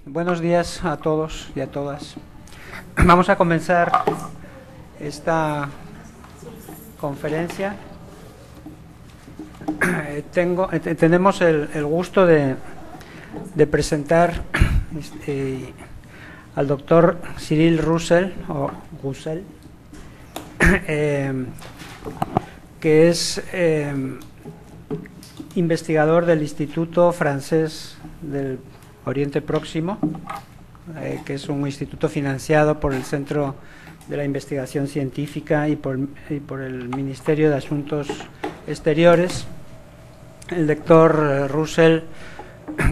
Buenos días a todos y a todas. Vamos a comenzar esta conferencia. Tenemos el gusto de presentar al doctor Cyril Roussel, que es investigador del Instituto Francés del Oriente Próximo, que es un instituto financiado por el Centro de la Investigación Científica y por el Ministerio de Asuntos Exteriores. El doctor Roussel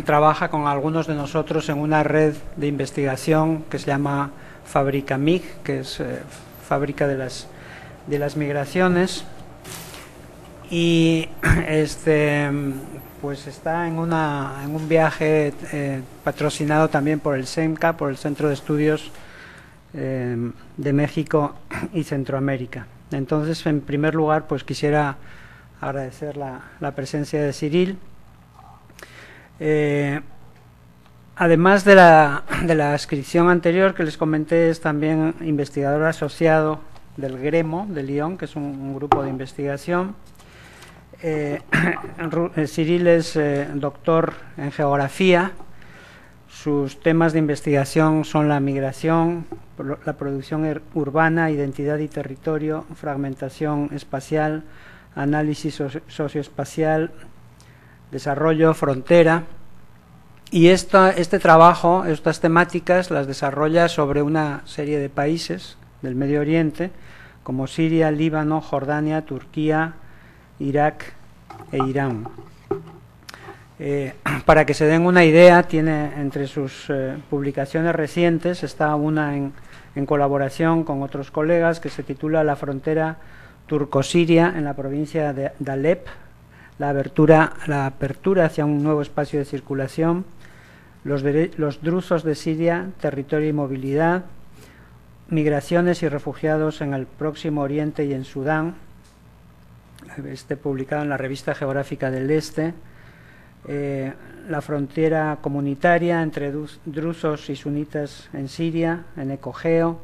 trabaja con algunos de nosotros en una red de investigación que se llama Fabricamig, que es Fábrica de las Migraciones, y pues está en un viaje patrocinado también por el CEMCA, por el Centro de Estudios de México y Centroamérica. Entonces, en primer lugar, pues quisiera agradecer la presencia de Cyril. Además de la inscripción anterior que les comenté, es también investigador asociado del GREMO de Lyon, que es un grupo de investigación. Cyril es doctor en geografía. Sus temas de investigación son la migración, la producción urbana, identidad y territorio, fragmentación espacial, análisis socioespacial, desarrollo, frontera. Y este trabajo, estas temáticas, las desarrolla sobre una serie de países del Medio Oriente, como Siria, Líbano, Jordania, Turquía, Irak e Irán. Para que se den una idea, tiene entre sus publicaciones recientes, está una en colaboración con otros colegas, que se titula La frontera turco-siria en la provincia de Alep, la apertura hacia un nuevo espacio de circulación, los drusos de Siria, territorio y movilidad, migraciones y refugiados en el Próximo Oriente y en Sudán, publicado en la Revista Geográfica del Este, la frontera comunitaria entre drusos y sunitas en Siria, en Ecogeo,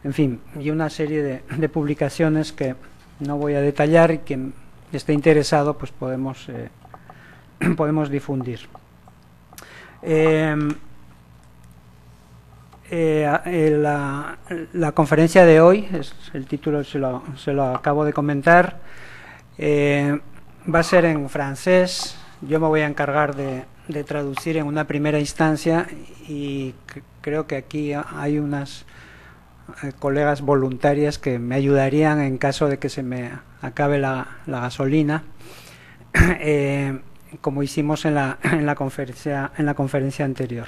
en fin, y una serie de publicaciones que no voy a detallar, y quien esté interesado pues podemos difundir. La conferencia de hoy, el título se lo acabo de comentar, va a ser en francés. Yo me voy a encargar de traducir en una primera instancia, y creo que aquí hay unas colegas voluntarias que me ayudarían en caso de que se me acabe la gasolina, como hicimos en la conferencia anterior.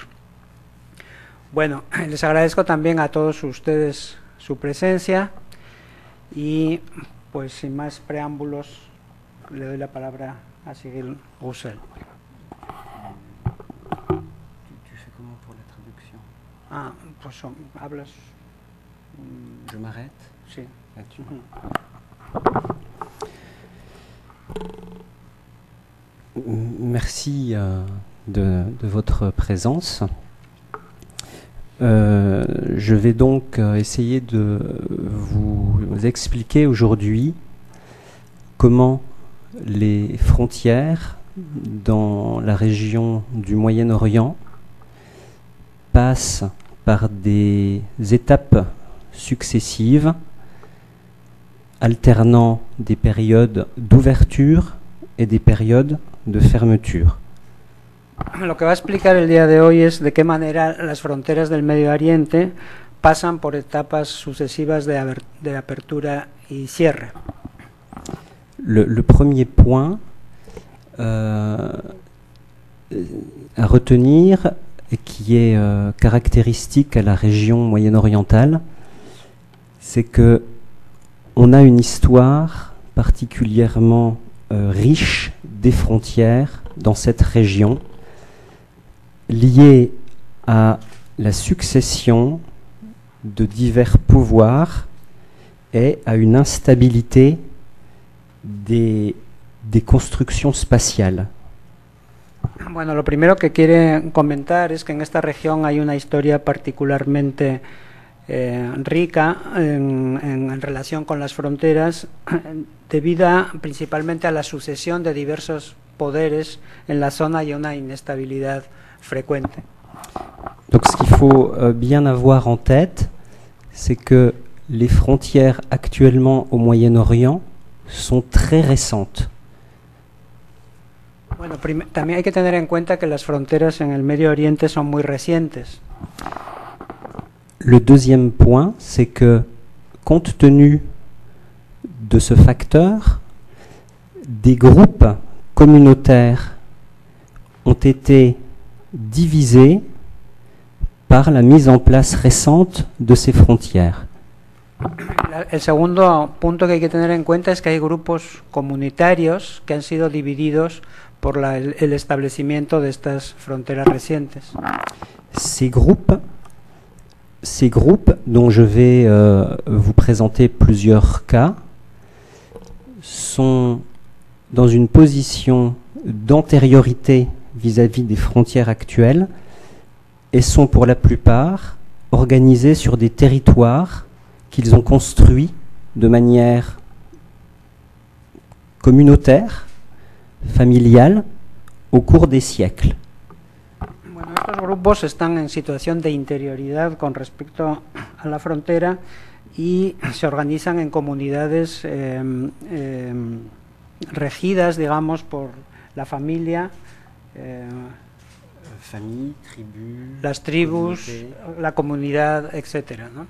Bueno, les agradezco también a todos ustedes su presencia, y pues sin más preámbulos le doy la palabra a Cyril Roussel. Ah, pues hablas. Je m'arrête. Sí. Merci de votre présence. Je vais donc essayer de vous expliquer aujourd'hui comment les frontières dans la région du Moyen-Orient passent par des étapes successives, alternant des périodes d'ouverture et des périodes de fermeture. Lo que va a explicar el día de hoy es de qué manera las fronteras del Medio Oriente pasan por etapas sucesivas de apertura y cierre. Le premier point à retenir, et qui est caractéristique à la région moyen-orientale, c'est que on a une histoire particulièrement riche des frontières dans cette région, liée à la succession de divers pouvoirs et à une instabilité des constructions spatiales. Bueno, lo primero que quiere comentar es que en esta región hay una historia particularmente rica en relación con las fronteras, debida principalmente a la sucesión de diversos poderes en la zona y a una inestabilidad frecuente. Donc ce qu'il faut bien avoir en tête, c'est que les frontières actuellement au Moyen-Orient sont très récentes. Bueno, también hay que tener en cuenta que las fronteras en el Medio Oriente son muy recientes. Le deuxième point, c'est que, compte tenu de ce facteur, des groupes communautaires ont été divisés par la mise en place récente de ces frontières. El segundo punto que hay que tener en cuenta es que hay grupos comunitarios que han sido divididos por el establecimiento de estas fronteras recientes. Ces groupes, dont je vais vous présenter plusieurs cas, sont dans une position d'antériorité vis-à-vis des frontières actuelles et sont pour la plupart organisés sur des territoires qu'ils ont construits de manière communautaire, familiale, au cours des siècles. Bueno, estos grupos están en situación de interioridad con respecto a la frontera y se organizan en comunidades regidas, digamos, por la familia, Famille, tribu, las tribus, communauté. la comunidad, etcétera, ¿no?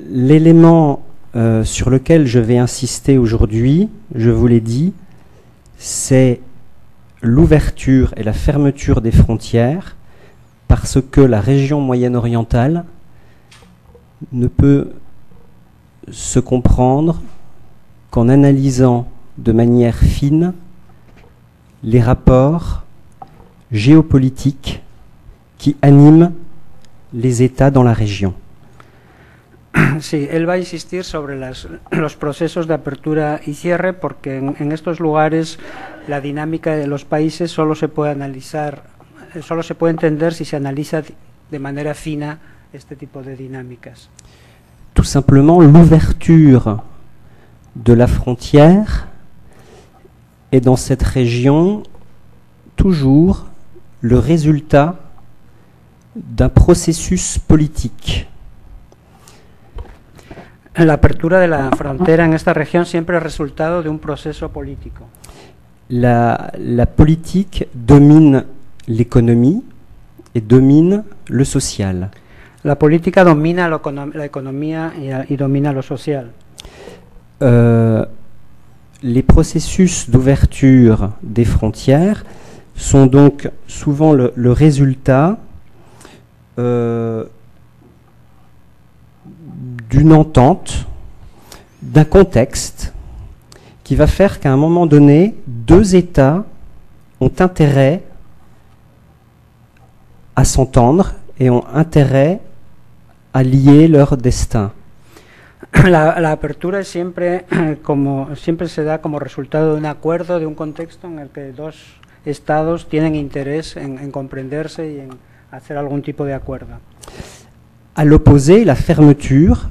L'élément sur lequel je vais insister aujourd'hui, je vous l'ai dit, c'est l'ouverture et la fermeture des frontières, parce que la région moyen-orientale ne peut se comprendre qu'en analysant de manière fine les rapports géopolitiques qui animent les États dans la région. Sí, él va a insistir sobre los procesos de apertura y cierre, porque en estos lugares la dinámica de los países solo se puede analizar, solo se puede entender si se analiza de manera fina este tipo de dinámicas. Tout simplement, l'ouverture de la frontière est dans cette région toujours le résultat d'un processus politique. La apertura de la frontera en esta región siempre es resultado de un proceso político. La politique domine l'économie et domine le social. La política domina la economía y domina lo social. Les processus d'ouverture des frontières sont donc souvent le résultat d'une entente, d'un contexte qui va faire qu'à un moment donné, deux États ont intérêt à s'entendre et ont intérêt à lier leur destin. La apertura siempre se da como resultado de un acuerdo, de un contexto en el que dos estados tienen interés en comprenderse y en hacer algún tipo de acuerdo. À l'opposé, la fermeture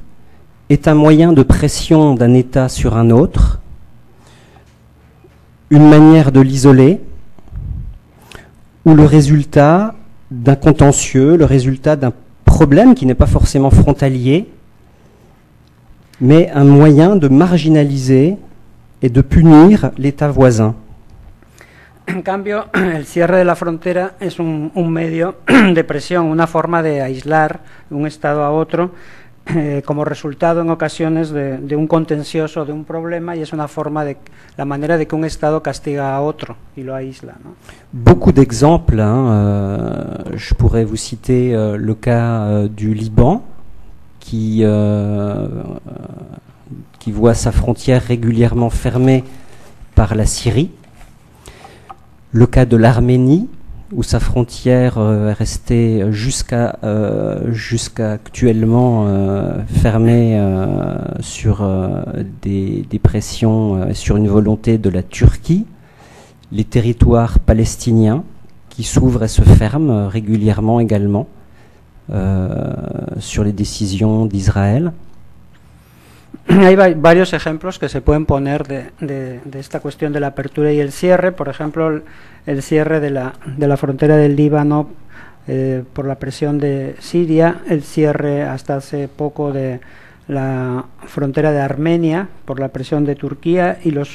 est un moyen de pression d'un État sur un autre, une manière de l'isoler, ou le résultat d'un contentieux, le résultat d'un problème qui n'est pas forcément frontalier, mais un moyen de marginaliser et de punir l'État voisin. En cambio, el cierre de la frontera es un medio de presión, una forma de aislar un estado a otro como resultado en ocasiones de un contencioso, de un problema, y es una forma la manera de que un estado castiga a otro y lo aísla, ¿no? Beaucoup d'exemples, je pourrais vous citer le cas du Liban qui voit sa frontière régulièrement fermée par la Syrie. Le cas de l'Arménie, où sa frontière est restée jusqu'à actuellement fermée sur des pressions, sur une volonté de la Turquie, les territoires palestiniens qui s'ouvrent et se ferment régulièrement également sur les décisions d'Israël. Hay varios ejemplos que se pueden poner de esta cuestión de la apertura y el cierre. Por ejemplo, el cierre de la frontera del Líbano por la presión de Siria, el cierre hasta hace poco de la frontera de Armenia por la presión de Turquía y los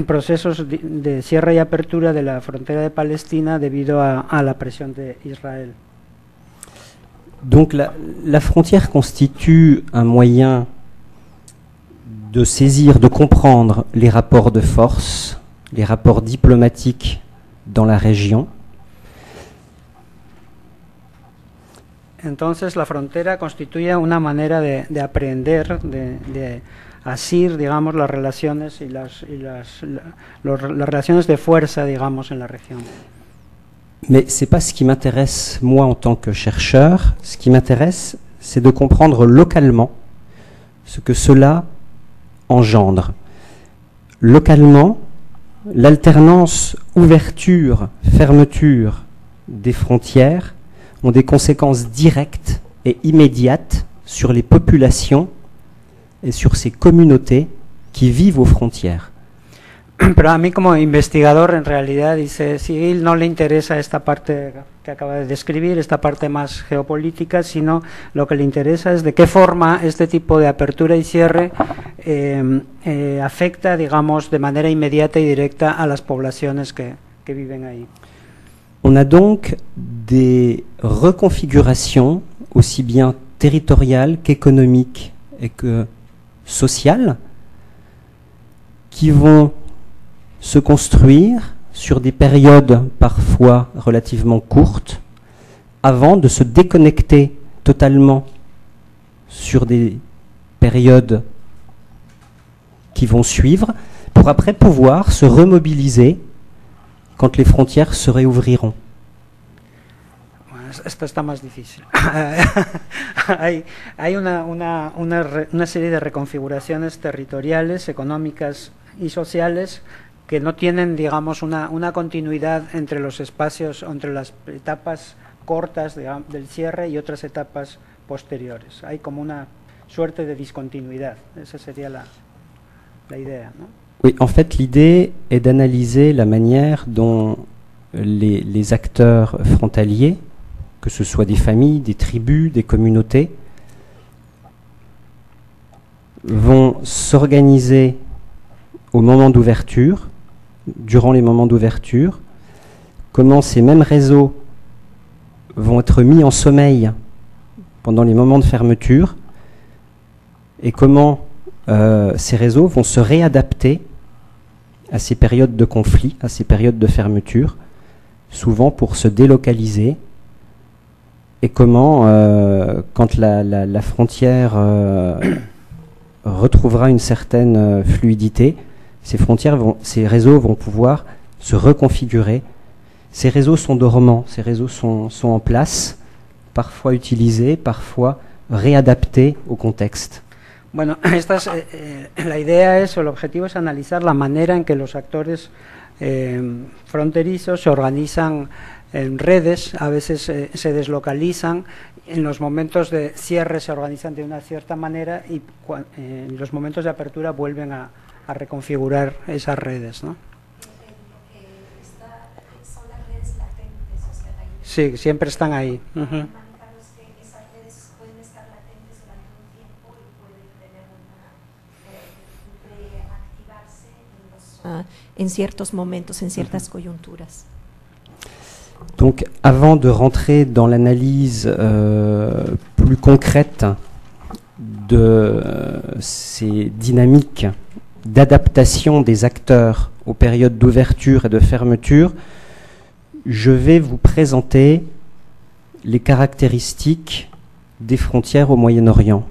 procesos de cierre y apertura de la frontera de Palestina debido a la presión de Israël. Donc la frontière constitue un moyen de saisir, de comprendre les rapports de force, les rapports diplomatiques dans la région. Entonces la frontera constituye una manera de aprender, de asir, digamos, las relaciones y las relaciones de fuerza, digamos, en la región. Mais c'est pas ce qui m'intéresse moi en tant que chercheur. Ce qui m'intéresse, c'est de comprendre localement ce que cela engendre. Localement, l'alternance ouverture-fermeture des frontières ont des conséquences directes et immédiates sur les populations et sur ces communautés qui vivent aux frontières. Pero a mí como investigador en realidad, dice Sigil, no le interesa esta parte que acaba de describir, esta parte más geopolítica, sino lo que le interesa es de qué forma este tipo de apertura y cierre afecta, digamos, de manera inmediata y directa a las poblaciones que viven ahí. On a donc des reconfigurations aussi bien territoriales qu'économiques et que sociales qui vont se construire sur des périodes parfois relativement courtes avant de se déconnecter totalement sur des périodes qui vont suivre pour après pouvoir se remobiliser quand les frontières se réouvriront. Esto está más difícil. Hay una serie de reconfiguraciones territoriales, económicas y sociales que no tienen, digamos, una continuidad entre los espacios, entre las etapas cortas del cierre y otras etapas posteriores. Hay como una suerte de discontinuidad. Esa sería la idea, ¿no? Oui, en fait, l'idée est d'analyser la manière dont les acteurs frontaliers, que ce soit des familles, des tribus, des communautés, vont s'organiser au moment d'ouverture, durant les moments d'ouverture, comment ces mêmes réseaux vont être mis en sommeil pendant les moments de fermeture et comment ces réseaux vont se réadapter à ces périodes de conflit, à ces périodes de fermeture, souvent pour se délocaliser, et comment, quand la frontière retrouvera une certaine fluidité, ces réseaux vont pouvoir se reconfigurer. Ces réseaux sont dormants, ces réseaux sont en place, parfois utilisés, parfois réadaptés au contexte. Bueno, la idea es, o el objetivo es analizar la manera en que los actores fronterizos se organizan en redes, a veces se deslocalizan, en los momentos de cierre se organizan de una cierta manera y en los momentos de apertura vuelven a reconfigurar esas redes, ¿no? Son las redes latentes, o sea, sí, siempre están ahí. Esas redes pueden estar latentes durante un tiempo y pueden tener reactivarse en ciertos momentos, en ciertas coyunturas. Donc, avant de rentrer dans l'analyse plus concrète de ces dynamiques d'adaptation des acteurs aux périodes d'ouverture et de fermeture, je vais vous présenter les caractéristiques des frontières au Moyen-Orient.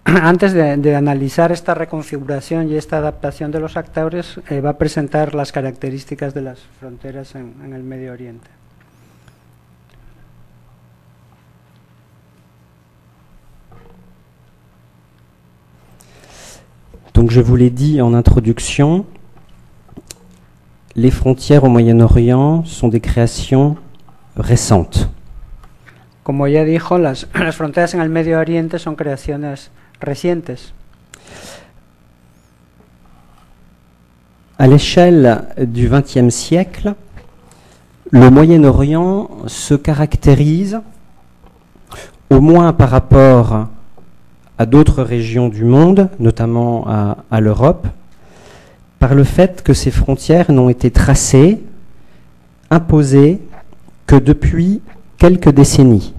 antes de analizar esta reconfiguración y esta adaptación de los actores, va a presentar las características de las fronteras en el Medio Oriente. Donc je vous l'ai dit en introduction, les frontières au Moyen-Orient sont des créations récentes. Como ya dijo, las fronteras en el Medio Oriente son creaciones recientes. À l'échelle du XXe siècle, le Moyen-Orient se caractérise, au moins par rapport à d'autres régions du monde, notamment à l'Europe, par le fait que ces frontières n'ont été tracées, imposées, que depuis quelques décennies.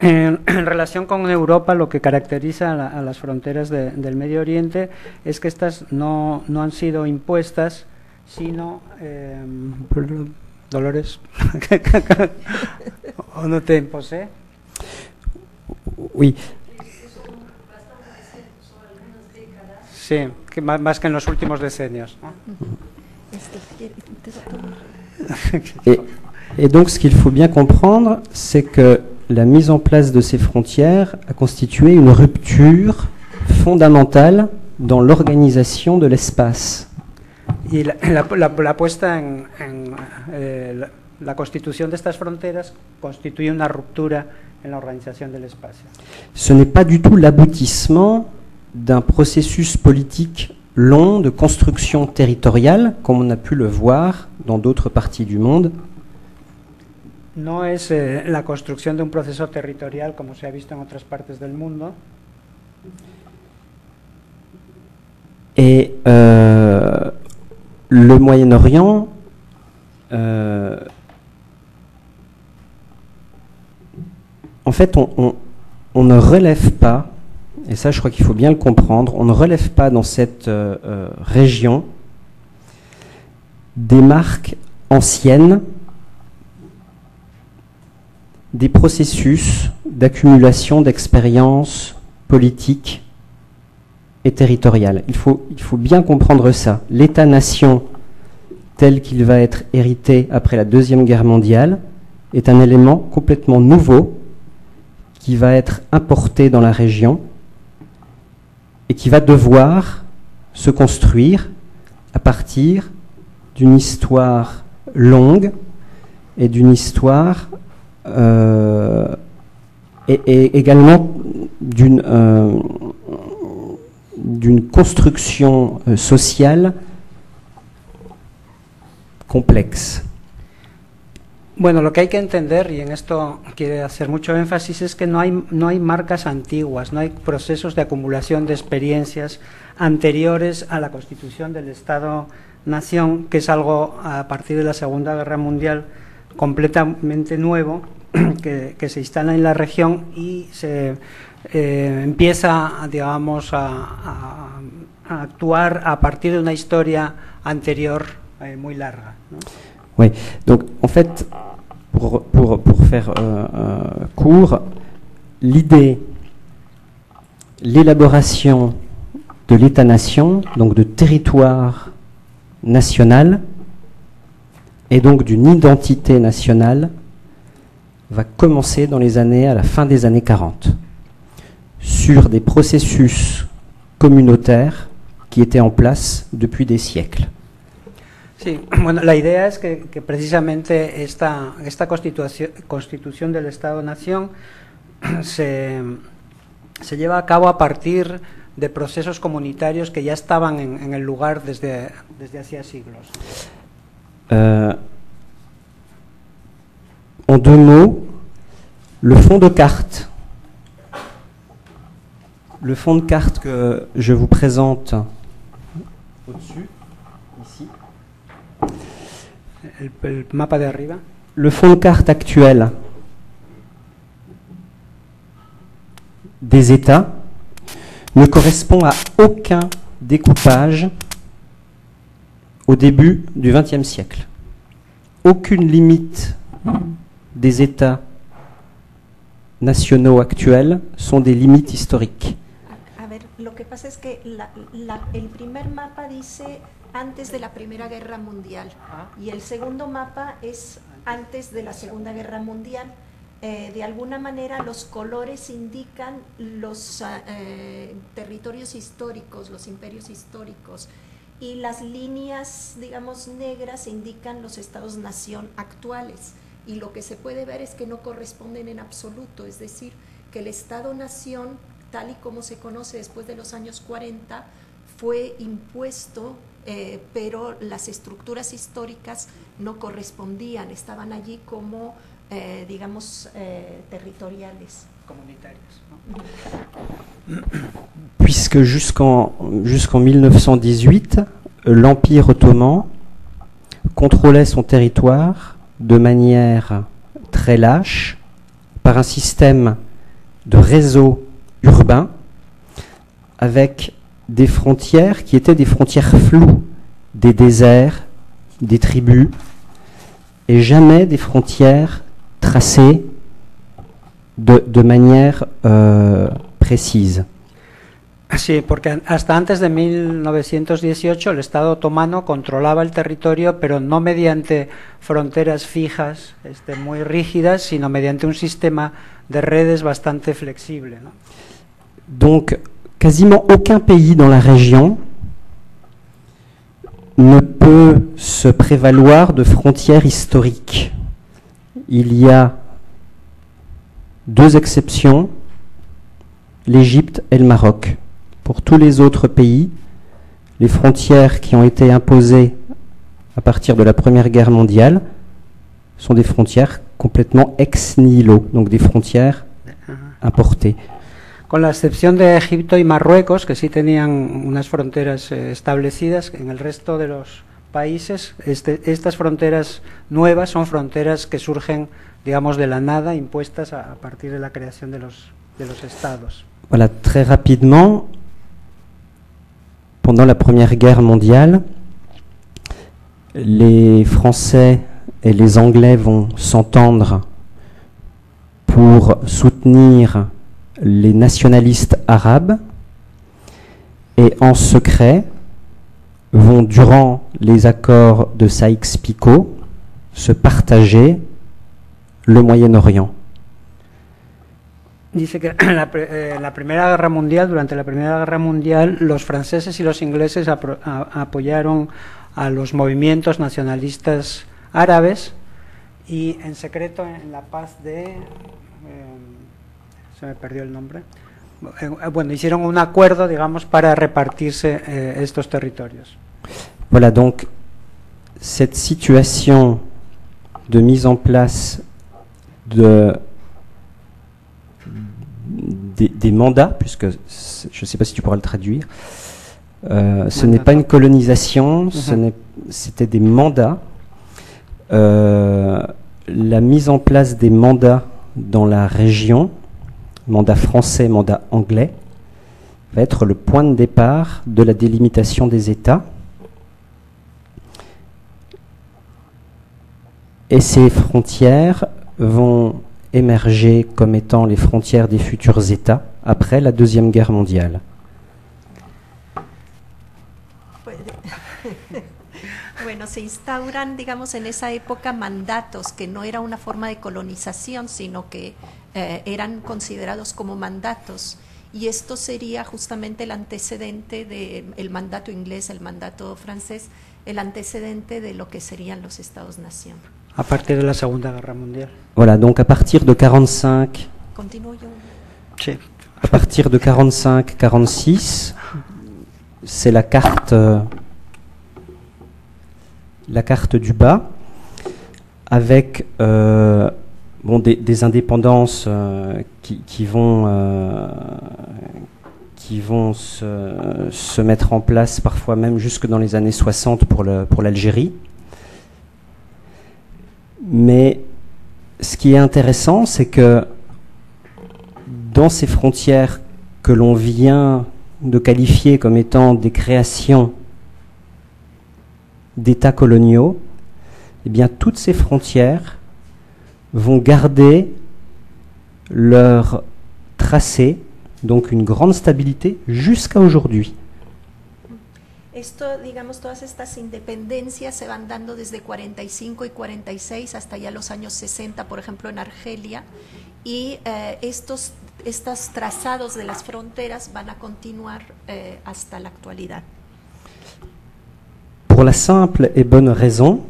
En relación con Europa, lo que caracteriza a las fronteras del Medio Oriente es que estas no han sido impuestas, sino Dolores, ¿o no te imposé? Oui. Sí, que más que en los últimos decenios, ¿no? Et donc ce qu'il faut bien comprendre, c'est que la mise en place de ces frontières a constitué une rupture fondamentale dans l'organisation de l'espace. Y la puesta la constitución de estas fronteras constituye una ruptura en la organización del espacio. Ce n'est pas du tout l'aboutissement d'un processus politique long de construction territoriale, comme on a pu le voir dans d'autres parties du monde. No es la construcción de un proceso territorial como se ha visto en otras partes del mundo. Et le Moyen-Orient en fait, on ne relève pas, et ça je crois qu'il faut bien le comprendre, on ne relève pas dans cette région des marques anciennes, des processus d'accumulation d'expériences politiques et territoriales. Il faut bien comprendre ça. L'État-nation tel qu'il va être hérité après la Deuxième Guerre mondiale est un élément complètement nouveau qui va être importé dans la région et qui va devoir se construire à partir d'une histoire longue et d'une histoire et également d'une construction sociale complexe. Bueno, lo que hay que entender, y en esto quiere hacer mucho énfasis, es que no hay marcas antiguas, no hay procesos de acumulación de experiencias anteriores a la constitución del Estado-Nación, que es algo a partir de la Segunda Guerra Mundial completamente nuevo, que se instala en la región y se empieza, digamos, a actuar a partir de una historia anterior muy larga, ¿no? Oui, donc en fait, pour faire court, l'idée, l'élaboration de l'État-nation, donc de territoire national, et donc d'une identité nationale, va commencer dans les années, à la fin des années 40, sur des processus communautaires qui étaient en place depuis des siècles. Sí, bueno, la idea es que precisamente esta constitución del Estado-Nación se lleva a cabo a partir de procesos comunitarios que ya estaban en el lugar desde hacía siglos. En deux mots, le fond de carte. Le fond de carte que je vous présente au-dessus, ici. El mapa de arriba. Le fond de carte actuel des États ne correspond à aucun découpage au début du XXe siècle. Aucune limite des États nationaux actuels sont des limites historiques. A ver, lo que pasa es que el primer mapa dice antes de la Primera Guerra Mundial y el segundo mapa es antes de la Segunda Guerra Mundial. De alguna manera los colores indican los territorios históricos, los imperios históricos, y las líneas, digamos, negras indican los estados-nación actuales. Y lo que se puede ver es que no corresponden en absoluto, es decir, que el Estado-nación, tal y como se conoce después de los años 40, fue impuesto, pero las estructuras históricas no correspondían, estaban allí como, digamos, territoriales. Comunitarios, ¿no? Puisque jusqu'en 1918, l'Empire ottoman contrôlait son territoire de manière très lâche par un système de réseau urbain avec des frontières qui étaient des frontières floues, des déserts, des tribus, et jamais des frontières tracées de manière précise. Sí, porque hasta antes de 1918 el Estado otomano controlaba el territorio, pero no mediante fronteras fijas, muy rígidas, sino mediante un sistema de redes bastante flexible, ¿no? Donc, quasiment aucun pays dans la région ne peut se prévaloir de frontières historiques. Il y a deux exceptions, l'Égypte et le Maroc. Pour tous les autres pays, les frontières qui ont été imposées à partir de la Première Guerre mondiale sont des frontières complètement ex nihilo, donc des frontières importées. Con la excepción de Egipto y Marruecos, que sí tenían unas fronteras establecidas, en el resto de los países estas fronteras nuevas son fronteras que surgen, digamos, de la nada, impuestas a partir de la creación de los estados. Voilà, très rapidement, pendant la Première Guerre mondiale, les Français et les Anglais vont s'entendre pour soutenir les nationalistes arabes et en secret vont, durant les accords de Sykes-Picot, se partager le Moyen-Orient. Dice que en la Primera Guerra Mundial, durante la Primera Guerra Mundial, los franceses y los ingleses apoyaron a los movimientos nacionalistas árabes y en secreto en la paz de... se me perdió el nombre. Bueno, hicieron un acuerdo, digamos, para repartirse estos territorios. Voilà, donc cette situation de mise en place des mandats, puisque je ne sais pas si tu pourras le traduire, ce n'est pas une colonisation, c'était des mandats. La mise en place des mandats dans la région, mandat français, mandat anglais, va être le point de départ de la délimitation des États. Et ces frontières vont émerger comme étant les frontières des futurs États après la Deuxième Guerre mondiale. Bueno, se instauran, digamos, en esa época mandatos, que no era una forma de colonización, sino que eran considerados como mandatos. Y esto sería justamente el antecedente del mandato inglés, el mandato francés, el antecedente de lo que serían los Estados-nación. A partir de la Segunda Guerra Mundial. Voilà, donc à partir de 45, Continúo yo. Sí. à partir de 45-46, c'est la carte du bas, avec des indépendances qui vont se mettre en place parfois même jusque dans les années 60 pour l'Algérie. Mais ce qui est intéressant, c'est que dans ces frontières que l'on vient de qualifier comme étant des créations d'États coloniaux, eh bien toutes ces frontières vont garder leur tracé, donc une grande stabilité jusqu'à aujourd'hui. Esto, digamos, todas estas independencias se van dando desde 45 y 46 hasta ya los años 60, por ejemplo, en Argelia, y estos trazados de las fronteras van a continuar hasta la actualidad. Pour la simple et bonne raison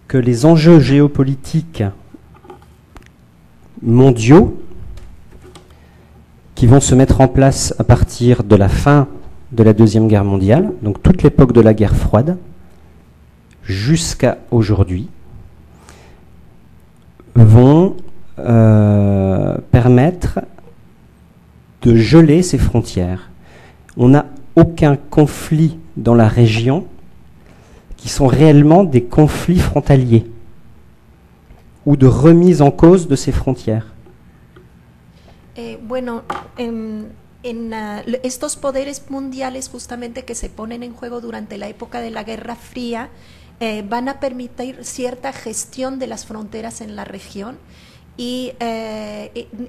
que les enjeux géopolitiques mondiaux qui vont se mettre en place à partir de la fin de la Deuxième Guerre mondiale, donc toute l'époque de la guerre froide, jusqu'à aujourd'hui, vont permettre de geler ces frontières. On n'a aucun conflit dans la région qui sont réellement des conflits frontaliers ou de remise en cause de ces frontières. Bueno, estos poderes mundiales justamente que se ponen en juego durante la época de la Guerra Fría van a permitir cierta gestión de las fronteras en la región y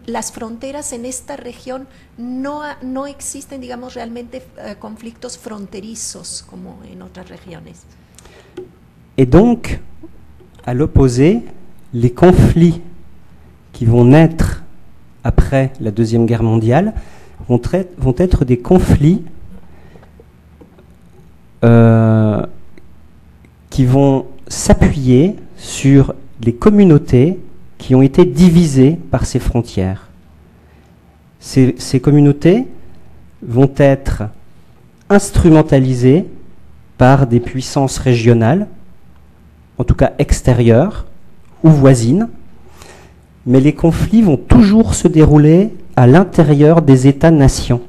las fronteras en esta región no existen, digamos, realmente conflictos fronterizos como en otras regiones. Et donc, à l'opposé, les conflits qui vont naître après la Deuxième Guerre mondiale vont être des conflits qui vont s'appuyer sur les communautés qui ont été divisées par ces frontières. Ces communautés vont être instrumentalisées par des puissances régionales, en tout cas extérieures ou voisines, mais les conflits vont toujours se dérouler à l'intérieur des États-nations.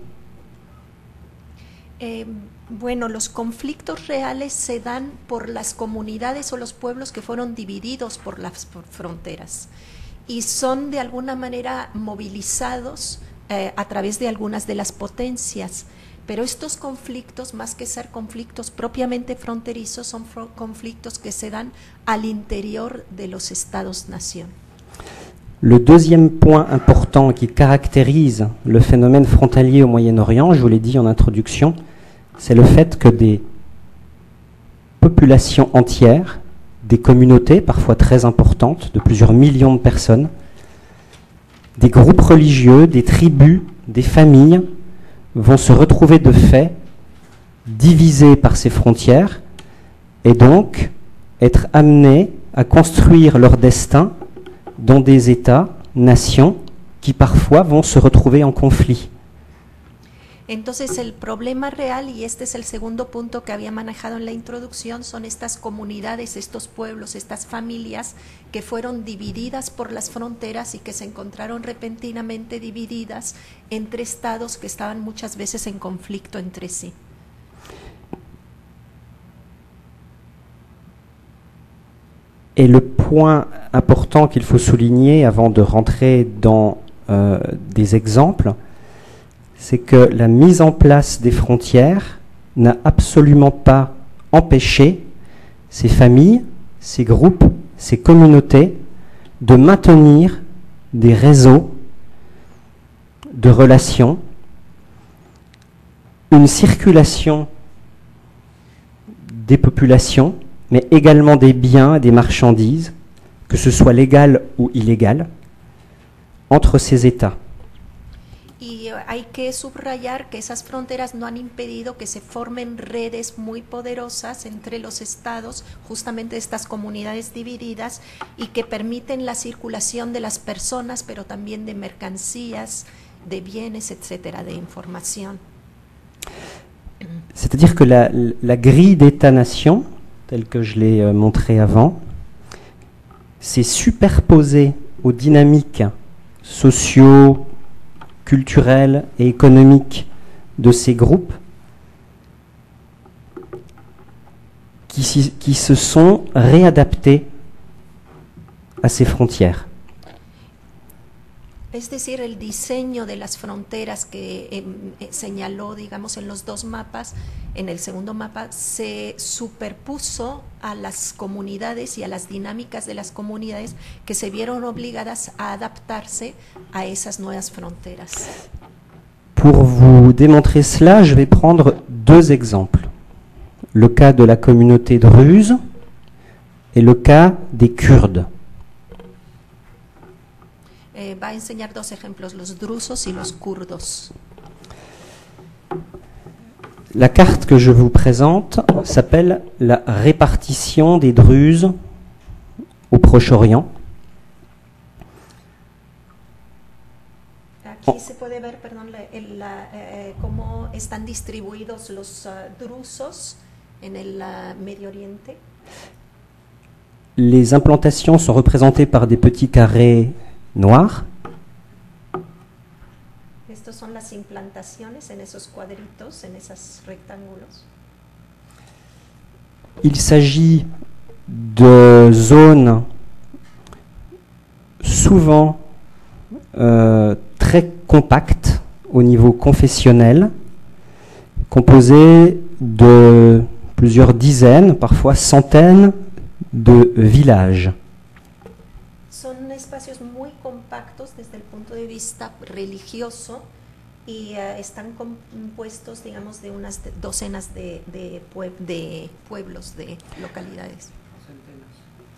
Bueno, los conflictos reales se dan por las comunidades o los pueblos que fueron divididos por las fronteras y son de alguna manera movilizados a través de algunas de las potencias. Pero estos conflictos, más que ser conflictos propiamente fronterizos, son conflictos que se dan al interior de los Estados-nación. Le deuxième point important qui caractérise le phénomène frontalier au Moyen-Orient, je vous l'ai dit en introduction, c'est le fait que des populations entières, des communautés parfois très importantes, de plusieurs millions de personnes, des groupes religieux, des tribus, des familles, vont se retrouver de fait divisés par ces frontières et donc être amenés à construire leur destin dans des États, nations, qui parfois vont se retrouver en conflit. Entonces el problema real, y este es el segundo punto que había manejado en la introducción, son estas comunidades, estos pueblos, estas familias que fueron divididas por las fronteras y que se encontraron repentinamente divididas entre estados que estaban muchas veces en conflicto entre sí. Et le point important qu'il faut souligner avant de rentrer dans des exemples, c'est que la mise en place des frontières n'a absolument pas empêché ces familles, ces groupes, ces communautés de maintenir des réseaux de relations, une circulation des populations, mais également des biens et des marchandises, que ce soit légal ou illégal, entre ces États. Y hay que subrayar que esas fronteras no han impedido que se formen redes muy poderosas entre los estados, justamente estas comunidades divididas, y que permiten la circulación de las personas, pero también de mercancías, de bienes, etcétera, de información. C'est-à-dire que la grille d'État-nation, telle que je l'ai montré avant, s'est superposée aux dynamiques sociaux, culturelles et économiques de ces groupes qui se sont réadaptés à ces frontières. Es decir, el diseño de las fronteras que señaló, digamos, en los dos mapas, en el segundo mapa, se superpuso a las comunidades y a las dinámicas de las comunidades que se vieron obligadas a adaptarse a esas nuevas fronteras. Pour vous démontrer cela, je vais prendre deux exemples. Le cas de la communauté druze et le cas des Kurdes. Va a enseñar dos ejemplos, los drusos y los kurdos. La carte que je vous présente s'appelle la répartition des Druzes au Proche-Orient. Aquí se puede ver, perdón, cómo están distribuidos los drusos en el Medio Oriente. Les implantations sont représentées par des petits carrés noirs. Estos son las implantaciones en esos cuadritos, en esos rectángulos. Il s'agit de zones souvent très compactes au niveau confessionnel, composées de plusieurs dizaines, parfois centaines de villages. Son espacios muy compactos desde el punto de vista religioso y están compuestos, digamos, de unas docenas de pueblos, de localidades.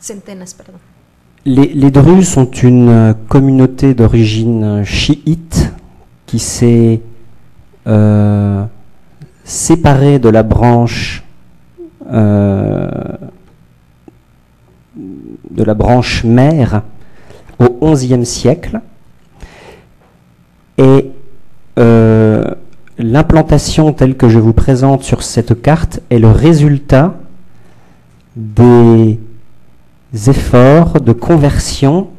Centenas, perdón. Les Druzes sont une communauté d'origine chiite qui s'est séparée de la branche mère au XIe siècle, et l'implantation telle que je vous présente sur cette carte est le résultat des efforts de conversion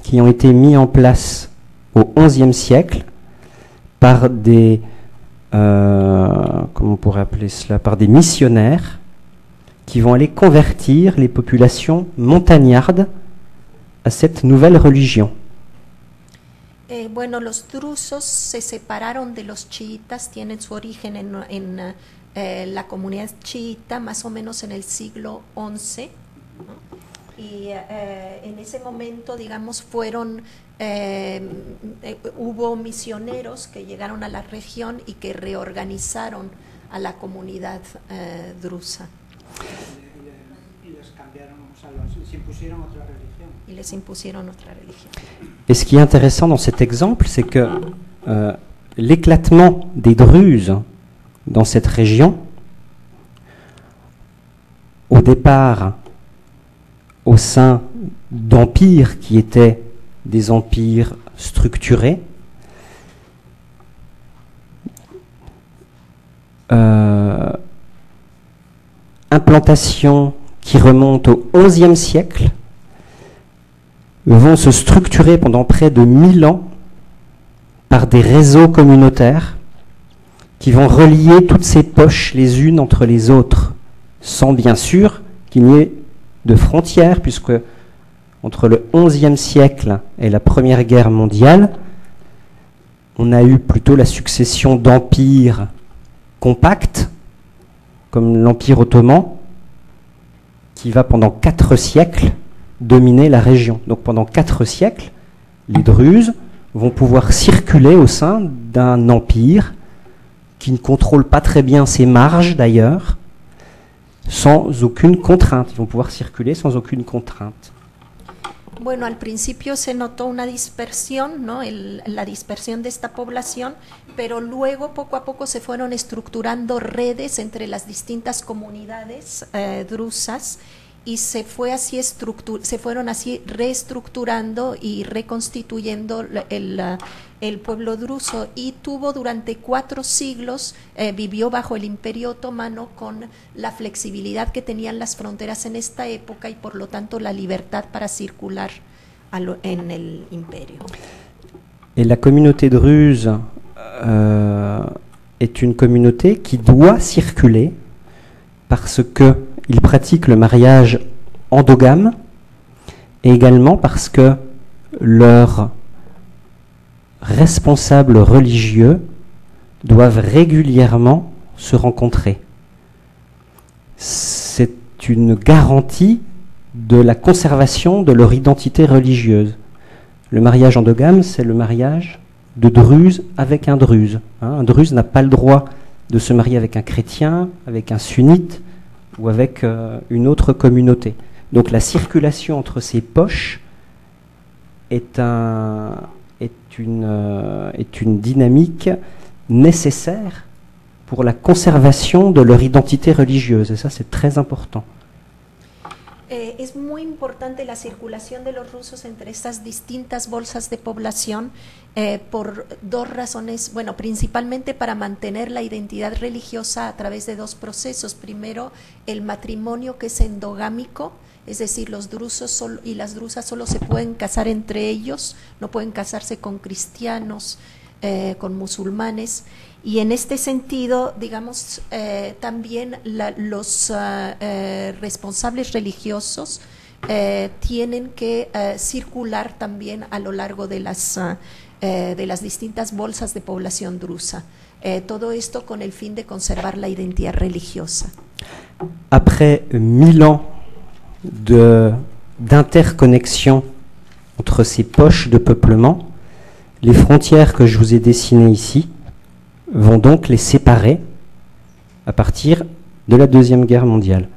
qui ont été mis en place au XIe siècle par des comment on pourrait appeler cela, par des missionnaires qui vont aller convertir les populations montagnardes à cette nouvelle religion. Bueno, los drusos se separaron de los chiitas, tienen su origen en la comunidad chiita, más o menos en el siglo XI, ¿no? Y en ese momento, digamos, hubo misioneros que llegaron a la región y que reorganizaron a la comunidad drusa. Y les cambiaron, o sea, les impusieron otra religión. Y les impusieron otra religión. Et ce qui est intéressant dans cet exemple, c'est que l'éclatement des Druzes dans cette région, au départ au sein d'empires qui étaient des empires structurés, implantations qui remontent au XIe siècle, vont se structurer pendant près de 1000 ans par des réseaux communautaires qui vont relier toutes ces poches les unes entre les autres, sans bien sûr qu'il n'y ait de frontières, puisque entre le XIe siècle et la Première Guerre mondiale, on a eu plutôt la succession d'empires compacts, comme l'Empire ottoman, qui va pendant 4 siècles dominer la région. Donc pendant 4 siècles, les Druzes vont pouvoir circuler au sein d'un empire qui ne contrôle pas très bien ses marges d'ailleurs, sans aucune contrainte. Ils vont pouvoir circuler sans aucune contrainte. Bueno, al principio se notó una dispersión, ¿no? La dispersión de esta población, pero luego poco a poco se fueron estructurando redes entre las distintas comunidades drusas y se fueron así reestructurando y reconstituyendo el pueblo druso, y tuvo durante 4 siglos, vivió bajo el Imperio Otomano con la flexibilidad que tenían las fronteras en esta época y por lo tanto la libertad para circular en el imperio. Et la communauté druze est une communauté qui doit circuler parce qu'ils pratiquent le mariage endogame, et également parce que leur responsables religieux doivent régulièrement se rencontrer. C'est une garantie de la conservation de leur identité religieuse. Le mariage endogame, c'est le mariage de druze avec un druze. Un druze n'a pas le droit de se marier avec un chrétien, avec un sunnite ou avec une autre communauté. Donc la circulation entre ces poches est une dynamique nécessaire pour la conservation de leur identité religieuse. Et ça, c'est très important. Es muy importante la circulación de los rusos entre estas distintas bolsas de población por dos razones, bueno, principalmente para mantener la identidad religiosa a través de dos procesos. Primero, el matrimonio, que es endogámico, es decir, los drusos y las drusas solo se pueden casar entre ellos, no pueden casarse con cristianos, con musulmanes. Y en este sentido, digamos, también los responsables religiosos tienen que circular también a lo largo de las distintas bolsas de población drusa. Todo esto con el fin de conservar la identidad religiosa. Après 1000 ans d'interconnexion entre ces poches de peuplement, les frontières que je vous ai dessinées ici vont donc les séparer à partir de la Deuxième Guerre mondiale.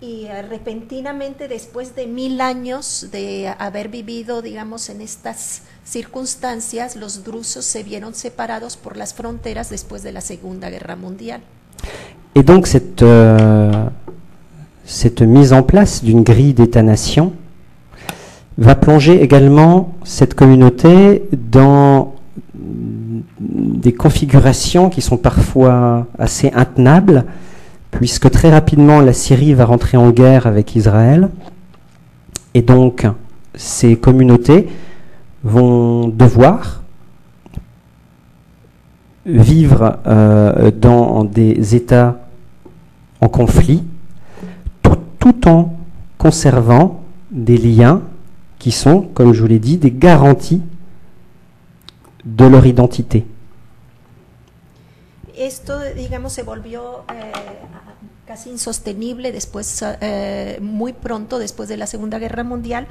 Y repentinamente, después de 1000 años de haber vivido, digamos, en estas circunstancias, los drusos se vieron separados por las fronteras después de la Segunda Guerra Mundial. Et donc cette mise en place d'une grille d'État-nation va plonger également cette communauté dans des configurations qui sont parfois assez intenables, puisque très rapidement la Syrie va rentrer en guerre avec Israël, et donc ces communautés vont devoir vivre dans des États en conflit, tout en conservant des liens qui sont, comme je vous l'ai dit, des garanties de leur identité. Esto, digamos, se volvió casi insostenible después, muy pronto después de la Segunda Guerra Mundial,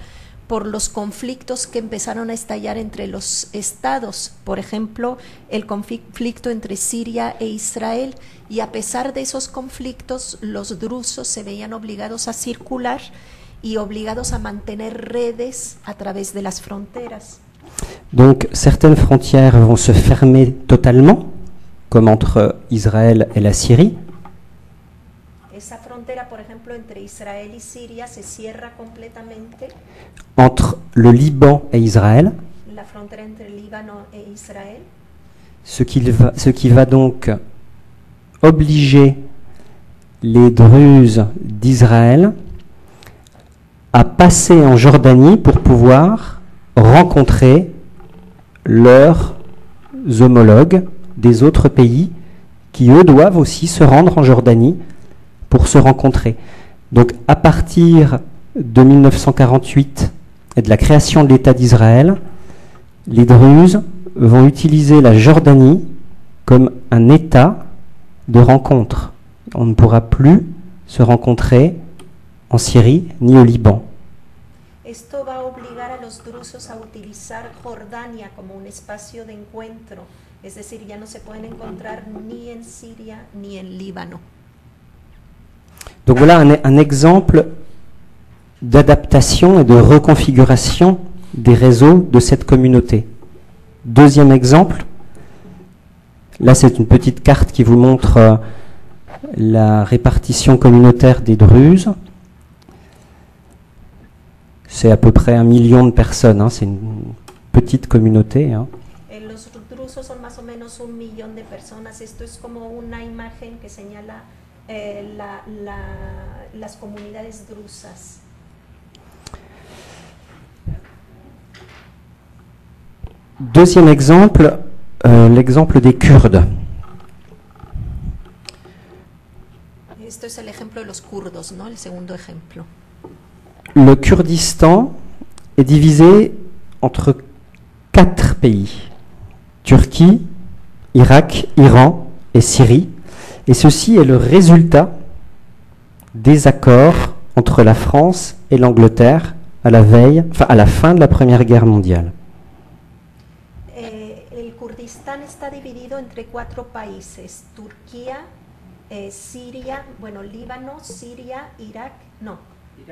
por los conflictos que empezaron a estallar entre los estados. Por ejemplo, el conflicto entre Siria e Israel, y a pesar de esos conflictos, los drusos se veían obligados a circular y obligados a mantener redes a través de las fronteras. Donc certaines frontières vont se fermer totalement, comme entre Israël et la Syrie. Esa frontera, por ejemplo, entre Israel y Siria se cierra completamente. Entre le Liban et Israël. La frontera entre Líbano e Israël. Ce qui va donc obliger les Druzes d'Israël à passer en Jordanie pour pouvoir rencontrer leurs homologues des autres pays qui, eux, doivent aussi se rendre en Jordanie pour se rencontrer. Donc, à partir de 1948 et de la création de l'État d'Israël, les Druzes vont utiliser la Jordanie comme un État de rencontre. On ne pourra plus se rencontrer en Syrie ni au Liban. Esto va a obligar a los drusos a utilizar Jordania como un espacio de encuentro, es decir, ya no se pueden encontrar ni en Siria ni en Líbano. Donc voilà un exemple d'adaptation et de reconfiguration des réseaux de cette communauté. Deuxième exemple, là c'est une petite carte qui vous montre la répartition communautaire des Druzes. C'est à peu près 1 million de personnes, hein, c'est une petite communauté. Hein. Los drusos son más o menos 1 millón de personas. Esto es como una imagen que señala las comunidades drusas. Deuxième exemple, l'exemple des Kurdes. Esto es el ejemplo de los kurdos, ¿no? El segundo ejemplo. Le Kurdistan est divisé entre 4 pays, Turquie, Irak, Iran et Syrie. Et ceci est le résultat des accords entre la France et l'Angleterre à la fin de la Première Guerre mondiale. El Kurdistán está dividido entre 4 países: Turquía, Siria, bueno, Líbano, Siria, Irak, no,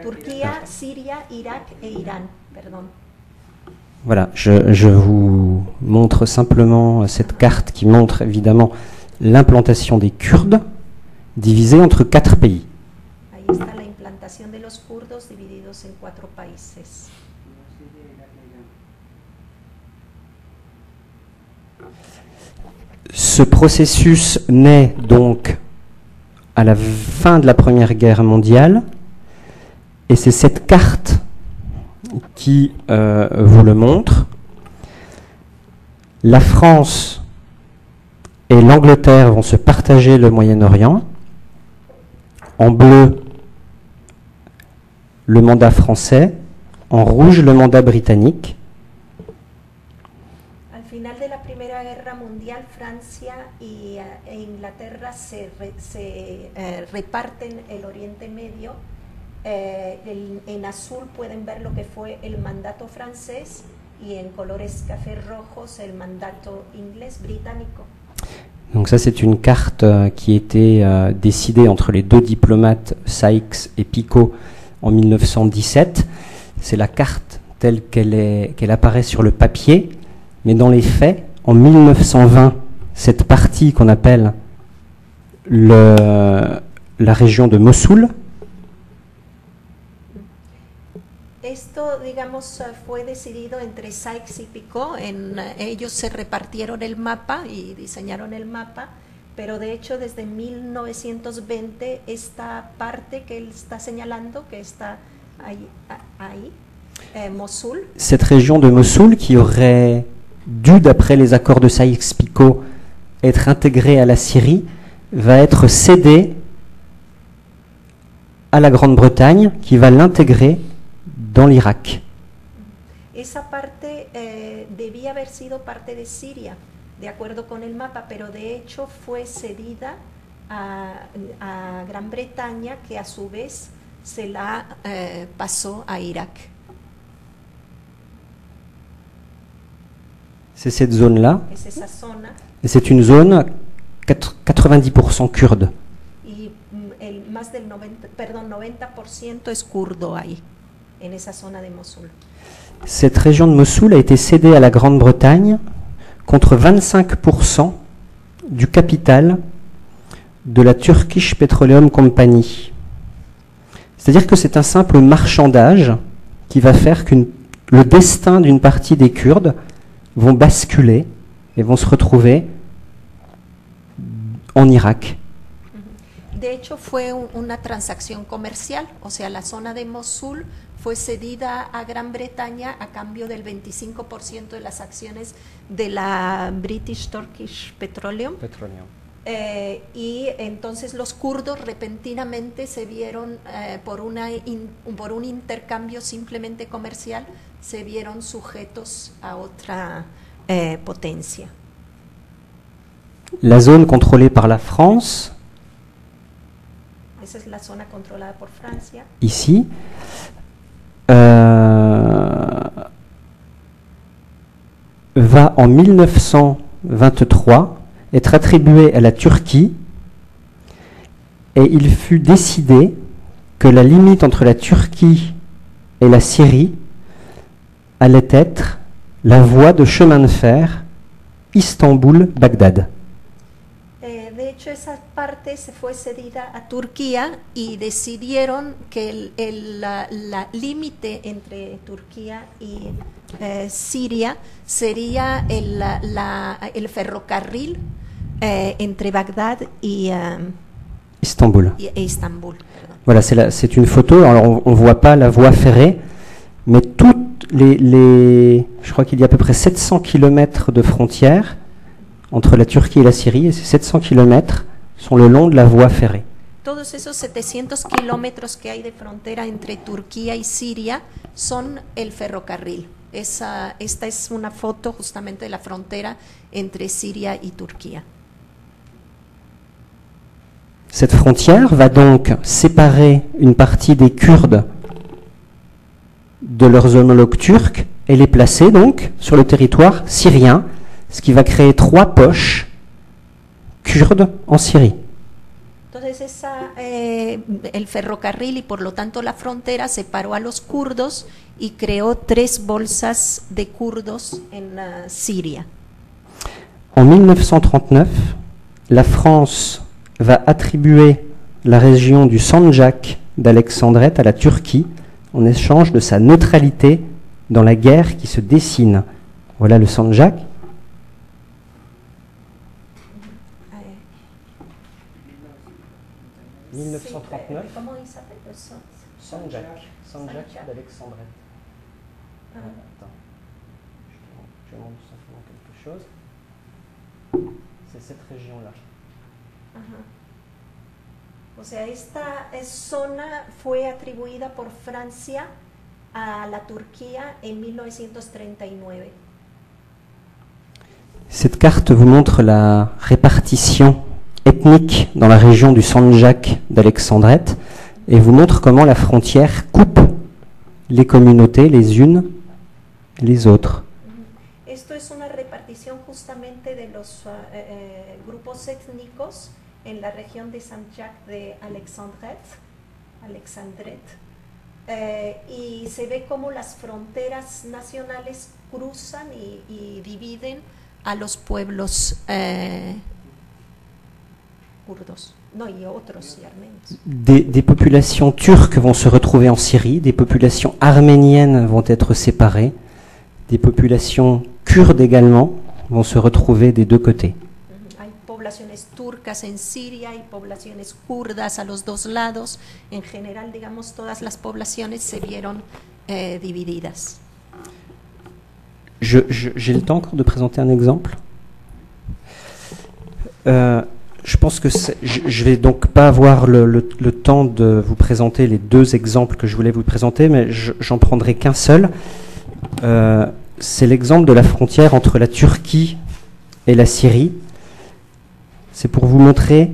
Turquía, Siria, Irak e Irán, perdón. Voilà, je vous montre simplement cette carte qui montre évidemment l'implantation des Kurdes divisée entre 4 pays. Ahí está la implantación de los kurdos divididos en 4 países. Ce processus naît donc à la fin de la Première Guerre mondiale, et c'est cette carte qui vous le montre. La France et l'Angleterre vont se partager le Moyen-Orient. En bleu, le mandat français. En rouge, le mandat britannique. Al final de la Primera Guerra Mundial, Francia e Inglaterra se reparten el Oriente Medio. En azul pueden ver lo que fue el mandato francés y en colores café rojos el mandato inglés británico. Donc ça, c'est une carte qui était décidée entre les 2 diplomates Sykes et Picot en 1917. C'est la carte telle qu'elle apparaît sur le papier, mais dans les faits, en 1920, cette partie qu'on appelle la région de Mossoul. Esto, digamos, fue decidido entre Sykes y Picot. Ellos se repartieron el mapa y diseñaron el mapa, pero de hecho desde 1920 esta parte que él está señalando, que está ahí, Mossoul. Cette région de Mossoul qui aurait dû, d'après les accords de Sykes-Picot, être intégrée à la Syrie, va être cédée à la Grande-Bretagne qui va l'intégrer dans l'Irak. Esa parte debía haber sido parte de Siria, de acuerdo con el mapa, pero de hecho fue cedida a Gran Bretaña, que a su vez se la pasó a Irak. C'est cette zone-là. Es esa zona. Et c'est une zone 90% kurde. Y más del 90% es kurdo ahí, en esa zona de Mosul. Cette région de Mossoul a été cédée à la Grande-Bretagne contre 25% du capital de la Turkish Petroleum Company. C'est-à-dire que c'est un simple marchandage qui va faire que le destin d'une partie des Kurdes vont basculer et vont se retrouver en Irak. De hecho, fue una transacción comercial, o sea, la zona de Mosul fue cedida a Gran Bretaña a cambio del 25% de las acciones de la British Turkish Petroleum. Y entonces los kurdos repentinamente se vieron, por un intercambio simplemente comercial, se vieron sujetos a otra potencia. La zone contrôlée par la France, esa es la zona controlada por Francia. Ici, va en 1923 être attribuée à la Turquie, et il fut décidé que la limite entre la Turquie et la Syrie allait être la voie de chemin de fer Istanbul-Bagdad. De hecho, esa parte se fue cedida a Turquía y decidieron que la límite entre Turquía y Siria sería el ferrocarril entre Bagdad y Istanbul. Istanbul. Voilà, c'est une photo. Alors on ne voit pas la voie ferrée, mais toutes je crois qu'il y a à peu près 700 km de frontières entre la Turquie et la Syrie, et ces 700 km sont le long de la voie ferrée. Todos esos 700 kilómetros que hay de frontera entre Turquía y Siria son el ferrocarril. Esta es una foto justamente de la frontera entre Siria y Turquía. Cette frontière va donc séparer une partie des Kurdes de leurs homologues turcs et les placer donc sur le territoire syrien, ce qui va créer 3 poches kurdes en Syrie. Entonces el ferrocarril y por lo tanto la frontera separó a los kurdos y creó 3 bolsas de kurdos en Siria. En 1939, la France va attribuer la région du Sandjak d'Alexandrette à la Turquie en échange de sa neutralité dans la guerre qui se dessine. Voilà le Sandjak. Sí, ¿cómo dice? Sandjak d'Alexandrette. Attends, je te montre simplement quelque chose. C'est cette région-là. Ajá. O sea, esta zona fue atribuida por Francia a la Turquía en 1939. Cette carte vous montre la répartition ethnique dans la région du Sandjak d'Alexandrette et vous montre comment la frontière coupe les communautés les unes les autres. Esto es una repartición justamente de los grupos étnicos en la región de Saint-Jacques de Alexandrette, y se ve cómo las fronteras nacionales cruzan y dividen a los pueblos kurdos, no, y otros y armenios. Des populations turques vont se retrouver en Syrie, des populations arméniennes vont être séparées, des populations kurdes également vont se retrouver des 2 côtés. Hay poblaciones turcas en Siria y poblaciones kurdas a los 2 lados. En general, digamos, todas las poblaciones se vieron divididas. J'ai le temps encore de présenter un exemple. Je pense que je vais donc pas avoir le temps de vous présenter les 2 exemples que je voulais vous présenter, mais j'en prendrai qu'un seul. C'est l'exemple de la frontière entre la Turquie et la Syrie. C'est pour vous montrer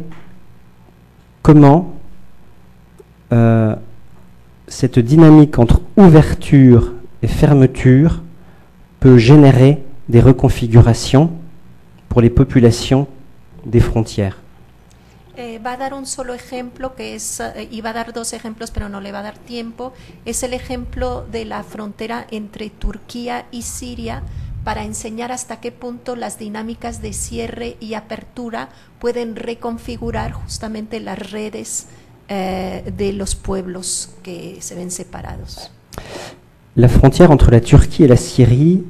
comment cette dynamique entre ouverture et fermeture peut générer des reconfigurations pour les populations des frontières. Va a dar un solo ejemplo que es, y va a dar 2 ejemplos, pero no le va a dar tiempo. Es el ejemplo de la frontera entre Turquía y Siria para enseñar hasta qué punto las dinámicas de cierre y apertura pueden reconfigurar justamente las redes de los pueblos que se ven separados. La frontière entre la Turquie et la Syrie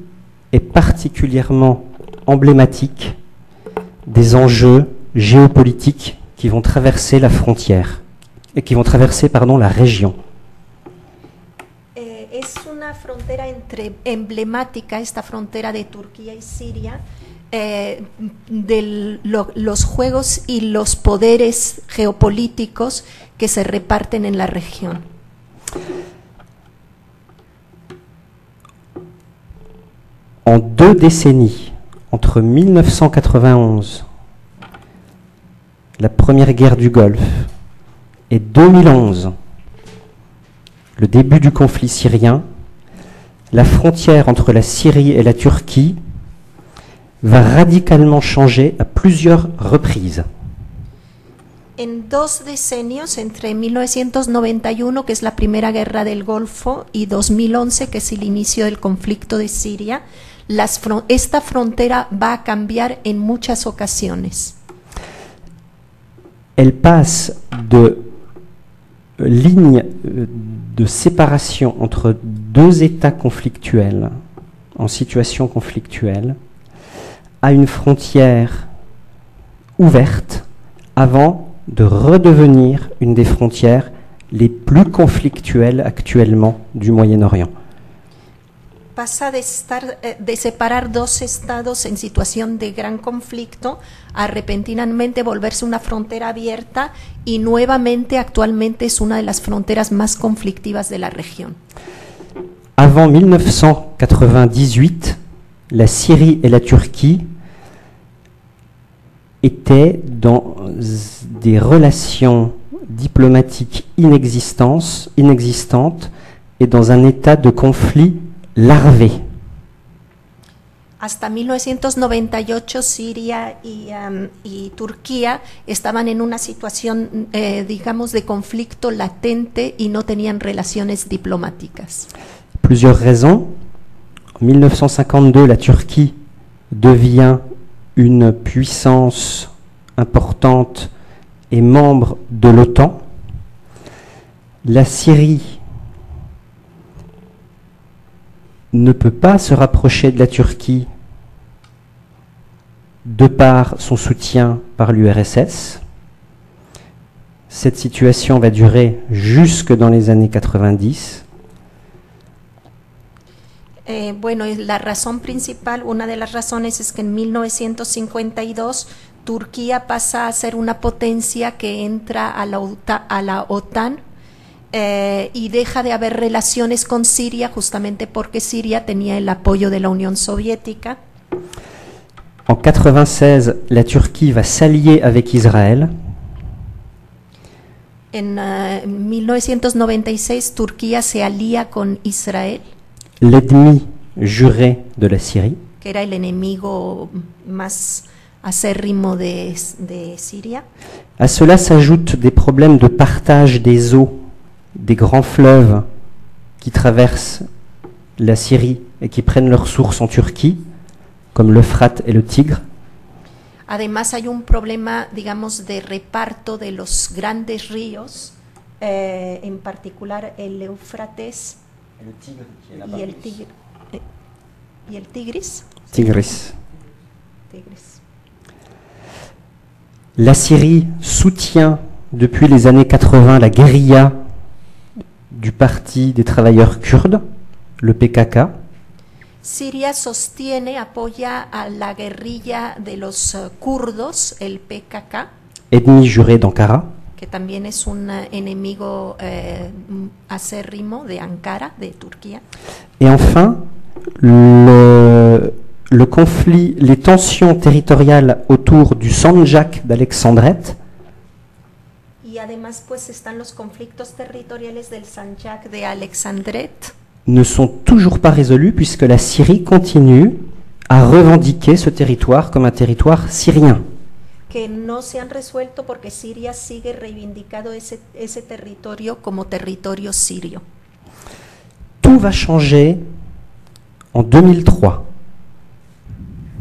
est particulièrement emblématique des enjeux géopolitiques qui vont traverser la frontière et qui vont traverser la région. Es una frontera emblemática, esta frontera de Turquía y Siria, de los juegos y los poderes geopolíticos que se reparten en la región. En 2 décennies, entre 1991, la première guerre du Golfe, et 2011, le début du conflit syrien, la frontière entre la Syrie et la Turquie va radicalement changer à plusieurs reprises. En 2 decenios, entre 1991, que es la primera guerra del Golfo, y 2011, que es el inicio del conflicto de Siria, esta frontera va a cambiar en muchas ocasiones. Elle passe de lignes de séparation entre 2 États conflictuels, en situation conflictuelle, à une frontière ouverte avant de redevenir une des frontières les plus conflictuelles actuellement du Moyen-Orient. Pasa de separar 2 estados en situación de gran conflicto a repentinamente volverse una frontera abierta y nuevamente actualmente es una de las fronteras más conflictivas de la región. avant 1998, la Syrie et la Turquie étaient dans des relations diplomatiques inexistantes et dans un état de conflit larvé. Hasta 1998 Siria y Turquía estaban en una situación, digamos, de conflicto latente y no tenían relaciones diplomáticas. Plusieurs raisons. En 1952, la Turquie devient une puissance importante et membre de l'OTAN. La Syrie ne peut pas se rapprocher de la Turquie de par son soutien par l'URSS. Cette situation va durer jusque dans les années 90. Bueno, la razón principal, una de las razones es que en 1952 Turquía pasa a ser una potencia que entra a la OTAN y deja de haber relaciones con Siria justamente porque Siria tenía el apoyo de la Unión Soviética. En 96, la Turquie va s'allier avec Israël. En 1996 Turquía se alía con Israel, L'ennemi juré de la Syrie. que era el enemigo más acérrimo de Siria. À cela s'ajoutent des problèmes de partage des eaux des grands fleuves qui traversent la Syrie et qui prennent leur source en Turquie, comme l'Euphrate et le Tigre. Además hay un problema, digamos, de reparto de los grandes ríos, en particular el Éufrates y el Tigris. Tigris. Tigris. La Syrie soutient depuis les années 80 la guérilla du Parti des travailleurs kurdes, le PKK. Siria sostiene, apoya a la guerrilla de los kurdos, el PKK, Ennemi juré d'Ankara. que también es un enemigo acérrimo de Ankara, de Turquía. Et enfin, le conflit, les tensions territoriales autour du Sandjak d'Alexandrette Y además pues están los conflictos territoriales del Sanjak de Alexandrette, ne sont toujours pas résolues puisque la Syrie continue à revendiquer ce territoire comme un territoire syrien. que no se han resuelto porque Siria sigue reivindicando ese territorio como territorio sirio. Tout va changer en 2003.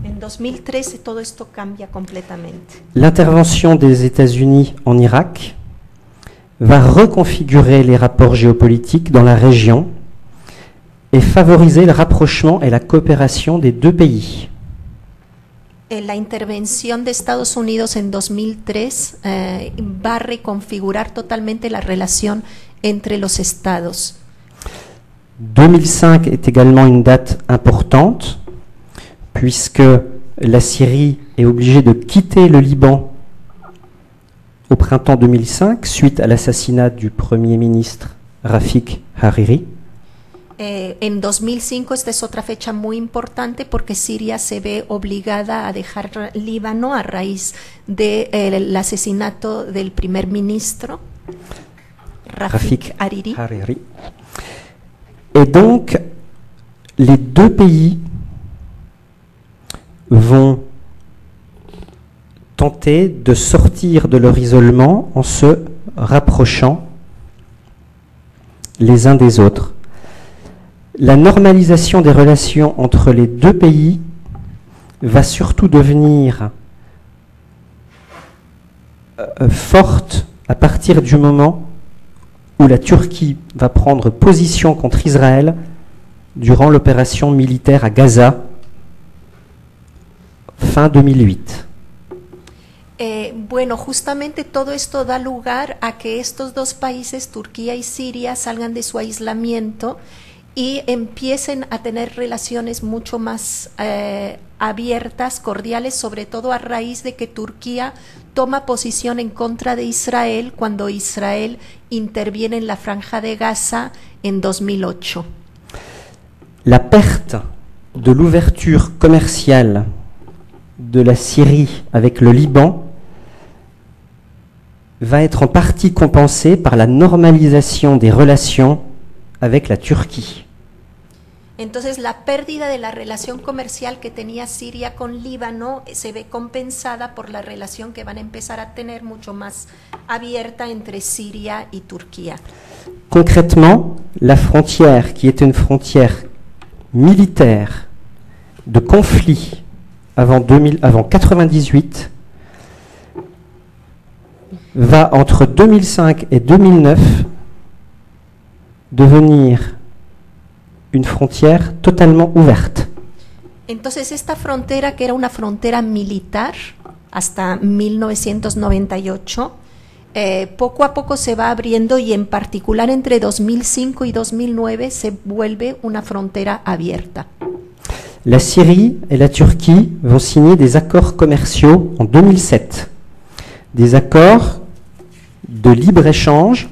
En 2013 todo esto cambia completamente. L'intervention des États-Unis en Irak va reconfigurer les rapports géopolitiques dans la région et favoriser le rapprochement et la coopération des deux pays. La intervención de Estados Unidos en 2003 va a reconfigurar totalmente la relación entre los estados. 2005 est également une date importante puisque la Syrie est obligée de quitter le Liban au printemps 2005 suite à l'assassinat du Premier ministre Rafik Hariri. En 2005 esta es otra fecha muy importante porque Siria se ve obligada a dejar Líbano a raíz del asesinato del primer ministro Rafik Hariri. Et donc, les deux pays vont tenter de sortir de leur isolement en se rapprochant les uns des autres. La normalisation des relations entre les deux pays va surtout devenir forte à partir du moment où la Turquie va prendre position contre Israël durant l'opération militaire à Gaza, fin 2008. Bueno, justamente todo esto da lugar a que estos dos países, Turquía y Siria, salgan de su aislamiento y empiecen a tener relaciones mucho más abiertas, cordiales, sobre todo a raíz de que Turquía toma posición en contra de Israel cuando Israel interviene en la Franja de Gaza en 2008. la perte de l'ouverture commerciale de la Syrie avec le Liban va être en partie compensée par la normalisation des relations avec la Turquie. Entonces la pérdida de la relación comercial que tenía Siria con Líbano se ve compensada por la relación que van a empezar a tener mucho más abierta entre Siria y Turquía. Concrètement, la frontière, qui était une frontière militaire de conflit avant 98, va entre 2005 et 2009 devenir une frontière totalement ouverte. Entonces esta frontera, que era una frontera militar hasta 1998, poco a poco se va abriendo y en particular entre 2005 y 2009 se vuelve una frontera abierta. La Syrie et la Turquie vont signer des accords commerciaux en 2007. Des accords de libre-échange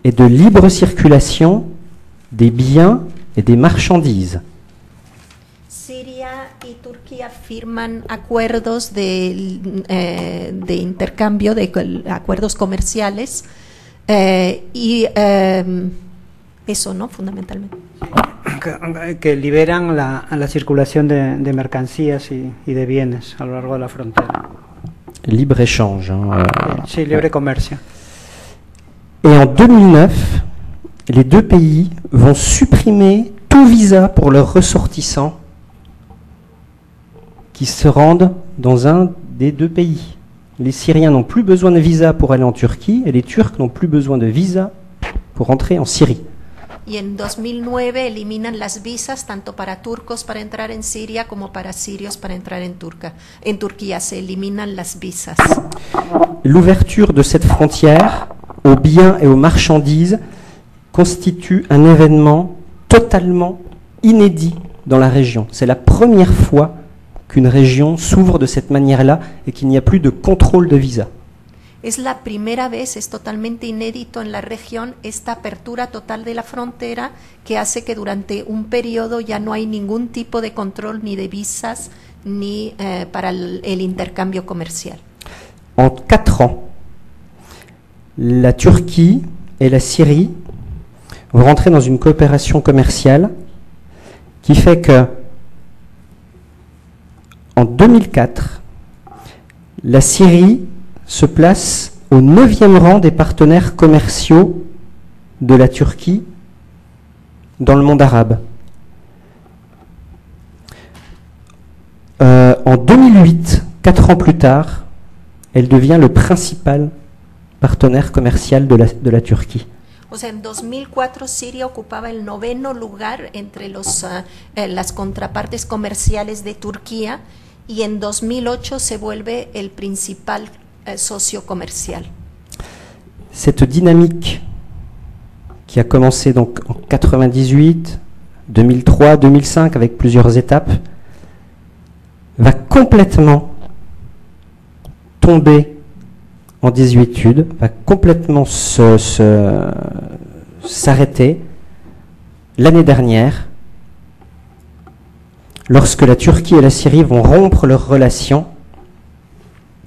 et de libre circulation des biens et des marchandises. Siria y Turquía firman acuerdos de intercambio, acuerdos comerciales y eso, ¿no? Fundamentalmente. Que liberan la circulación de mercancías y de bienes a lo largo de la frontera. Libre-échange. Sí, libre comercio. Et en 2009, les deux pays vont supprimer tout visa pour leurs ressortissants qui se rendent dans un des deux pays. Les Syriens n'ont plus besoin de visa pour aller en Turquie et les Turcs n'ont plus besoin de visa pour entrer en Syrie. Y en 2009 eliminan las visas tanto para turcos para entrar en Siria como para sirios para entrar en Turquía. Se eliminan las visas. L'ouverture de cette frontière aux biens et aux marchandises constitue un événement totalement inédit dans la région. C'est la première fois qu'une région s'ouvre de cette manière-là et qu'il n'y a plus de contrôle de visa. Es la primera vez, es totalmente inédito en la región, esta apertura total de la frontera que hace que durante un periodo ya no hay ningún tipo de control ni de visas ni para el intercambio comercial. En 4 ans, la Turquie et la Syrie vont rentrer dans une coopération commerciale qui fait que en 2004, la Syrie se place au 9e rang des partenaires commerciaux de la Turquie dans le monde arabe. En 2008, 4 ans plus tard, elle devient le principal partenaire commercial de la Turquie. O sea, en 2004 Siria ocupaba el 9º lugar entre las contrapartes comerciales de Turquía y en 2008 se vuelve el principal socio comercial. Cette dynamique qui a commencé donc en 98, 2003, 2005 avec plusieurs étapes va complètement tomber en désuétude, va complètement s'arrêter l'année dernière lorsque la Turquie et la Syrie vont rompre leurs relations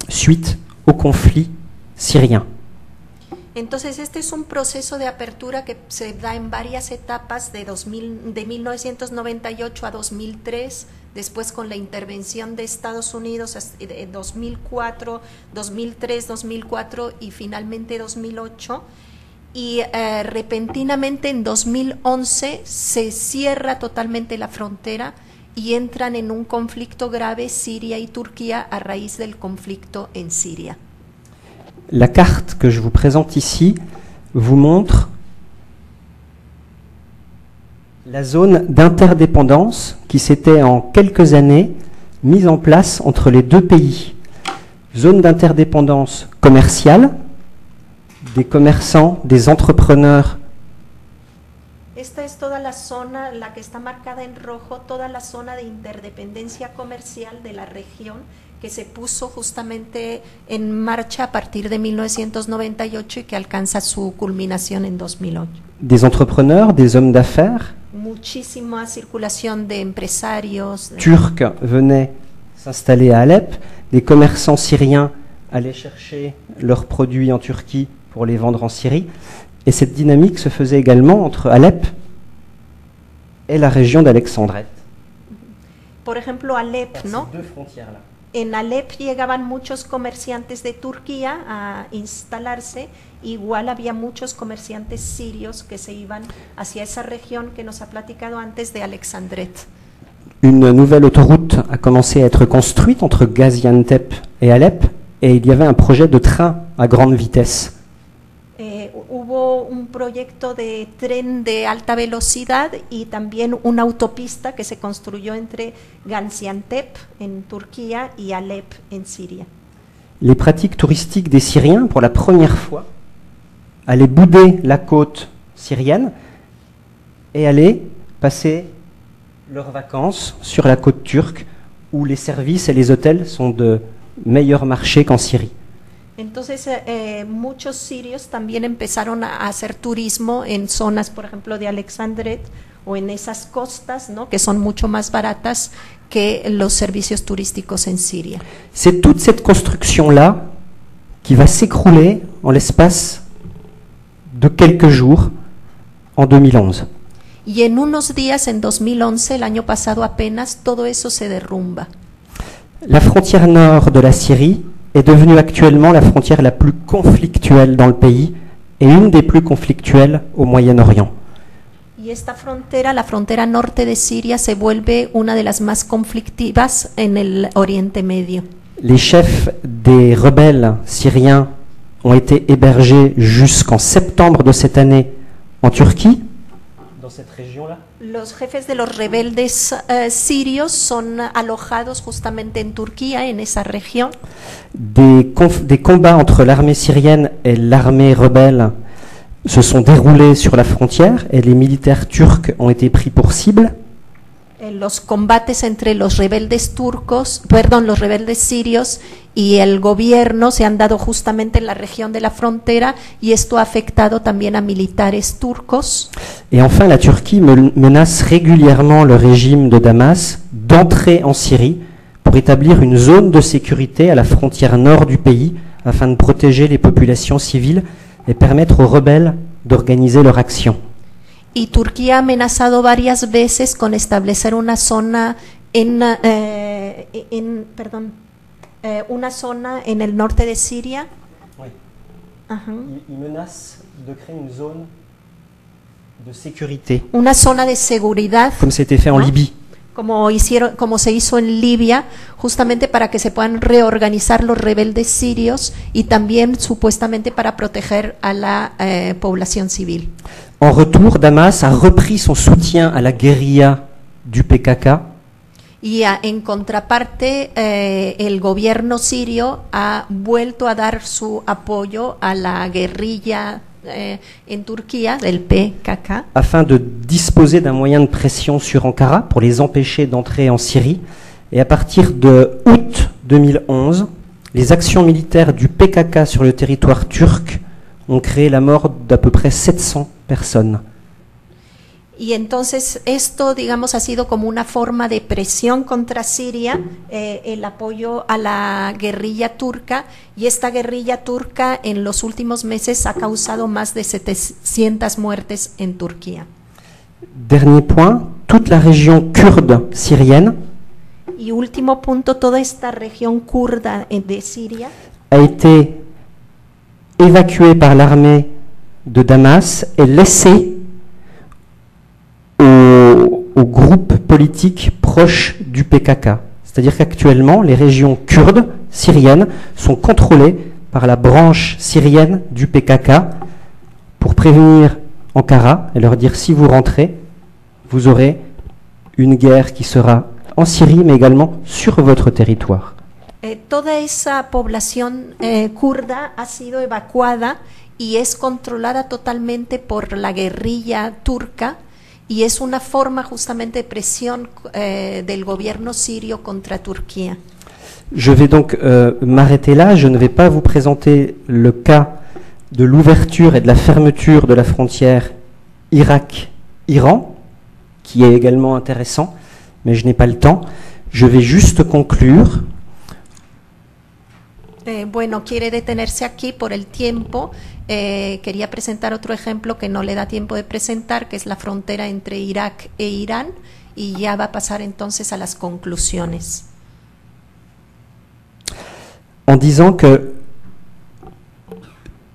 suite au conflit syrien. Entonces este es un proceso de apertura que se da en varias etapas de 1998 a 2003, después con la intervención de Estados Unidos de 2004, 2003, 2004 y finalmente 2008. Y repentinamente en 2011 se cierra totalmente la frontera y entran en un conflicto grave Siria y Turquía a raíz del conflicto en Siria. La carte que je vous présente ici vous montre la zone d'interdépendance qui s'était en quelques années mise en place entre les deux pays. Zone d'interdépendance commerciale, des commerçants, des entrepreneurs. Esta es toda la zona, la que está marcada en rojo, toda la zona de interdependencia comercial de la región que se puso justamente en marcha a partir de 1998 y que alcanza su culminación en 2008. Des entrepreneurs, des hommes d'affaires muchísima circulación de empresarios. turcs venaient s'installer à Alep, les commerçants syriens allaient chercher leurs produits en Turquie pour les vendre en Syrie, et cette dynamique se faisait également entre Alep et la région d'Alexandrette. Por ejemplo, Alep, Par ¿no? ces deux frontières-là. En Alep llegaban muchos comerciantes de Turquía a instalarse, igual había muchos comerciantes sirios que se iban hacia esa región que nos ha platicado antes de Alexandret. Une nouvelle autoroute a commencé à être construite entre Gaziantep et Alep, et il y avait un projet de train à grande vitesse. Hubo un proyecto de tren de alta velocidad y también una autopista que se construyó entre Gaziantep en Turquía y Alep en Siria. Les pratiques touristiques des Syriens, pour la première fois, allaient bouder la côte syrienne et allaient passer leurs vacances sur la côte turque, où les services et les hôtels sont de meilleur marché qu'en Syrie. Entonces, muchos sirios también empezaron a hacer turismo en zonas, por ejemplo, de Alexandret o en esas costas, ¿no? Que son mucho más baratas que los servicios turísticos en Siria. C'est toute cette construction-là qui va s'écrouler en l'espace de quelques jours en 2011. Y en unos días, en 2011, el año pasado apenas, todo eso se derrumba. La frontière nord de la Syrie est devenue actuellement la frontière la plus conflictuelle dans le pays et une des plus conflictuelles au Moyen-Orient. Y esta frontera, la frontera norte de Siria, se vuelve una de las más conflictivas en el Oriente Medio. Les chefs des rebelles syriens ont été hébergés jusqu'en septembre de cette année en Turquie, dans cette région-là. Los jefes de los rebeldes sirios son alojados justamente en Turquía, en esa región. Des combats entre l'armée syrienne et l'armée rebelle se sont déroulés sur la frontière et les militaires turcs ont été pris pour cible. Los combates entre los rebeldes los rebeldes sirios y el gobierno se han dado justamente en la región de la frontera y esto ha afectado también a militares turcos. Et enfin, la Turquie menace régulièrement le régime de Damas d'entrer en Syrie pour établir une zone de sécurité à la frontière nord du pays afin de protéger les populations civiles et permettre aux rebelles d'organiser leur action. Y Turquía ha amenazado varias veces con establecer una zona una zona en el norte de Siria. Oui. Ajá. Il menace de créer une zone de sécurité, Una zona de seguridad, comme c'était fait en ¿no? Libye. como se hizo en Libia, justamente para que se puedan reorganizar los rebeldes sirios y también supuestamente para proteger a la población civil. En retour, Damas a repris son soutien à la guérilla du PKK. Y en contraparte, el gobierno sirio ha vuelto a dar su apoyo a la guerrilla en Turquía del PKK, afin de disposer d'un moyen de pression sur Ankara pour les empêcher d'entrer en Syrie. Et à partir de août 2011, les actions militaires du PKK sur le territoire turc ont créé la mort d'à peu près 700 personnes. Y entonces esto, digamos, ha sido como una forma de presión contra Siria, el apoyo a la guerrilla turca, y esta guerrilla turca en los últimos meses ha causado más de 700 muertes en Turquía. Dernier point, toute la région kurde syrienne Y último punto, toda esta región kurda de Siria a été évacuée par l'armée de Damas et laissée aux groupes politiques proches du PKK. C'est-à-dire qu'actuellement, les régions kurdes syriennes sont contrôlées par la branche syrienne du PKK pour prévenir Ankara et leur dire si vous rentrez, vous aurez une guerre qui sera en Syrie, mais également sur votre territoire. Toda esa población kurda ha sido evacuada y es controlada totalmente por la guerrilla turca. Y es una forma justamente de presión del gobierno sirio contra Turquía. Je vais donc m'arrêter là. Je ne vais pas vous présenter le cas de l'ouverture et de la fermeture de la frontière Irak-Iran, qui est également intéressant, mais je n'ai pas le temps. Je vais juste conclure. Bueno, quiere detenerse aquí por el tiempo. Quería presentar otro ejemplo que no le da tiempo de presentar, que es la frontera entre Irak e Irán, y ya va a pasar entonces a las conclusiones. En disant que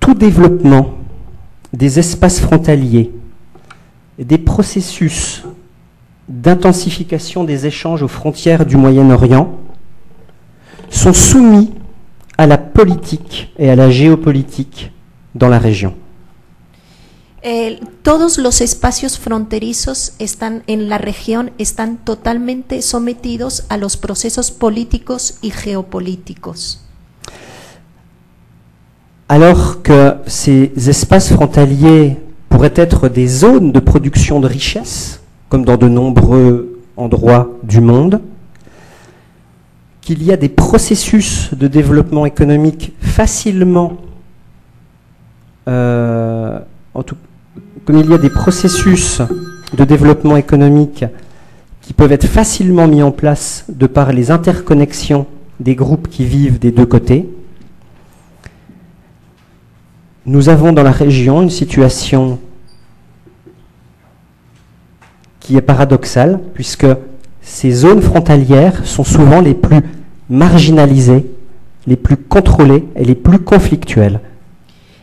tout développement des espaces frontaliers, des processus d'intensification des échanges aux frontières du Moyen-Orient sont soumis à la politique et à la géopolitique dans la région. Todos los espacios fronterizos están en la región están totalmente sometidos a los procesos políticos y geopolíticos. Alors que ces espaces frontaliers pourraient être des zones de production de richesses, comme dans de nombreux endroits du monde, qu'il y a des processus de développement économique facilement, comme il y a des processus de développement économique qui peuvent être facilement mis en place de par les interconnexions des groupes qui vivent des deux côtés, nous avons dans la région une situation qui est paradoxale, puisque ces zones frontalières sont souvent les plus marginalisées, les plus contrôlées et les plus conflictuelles.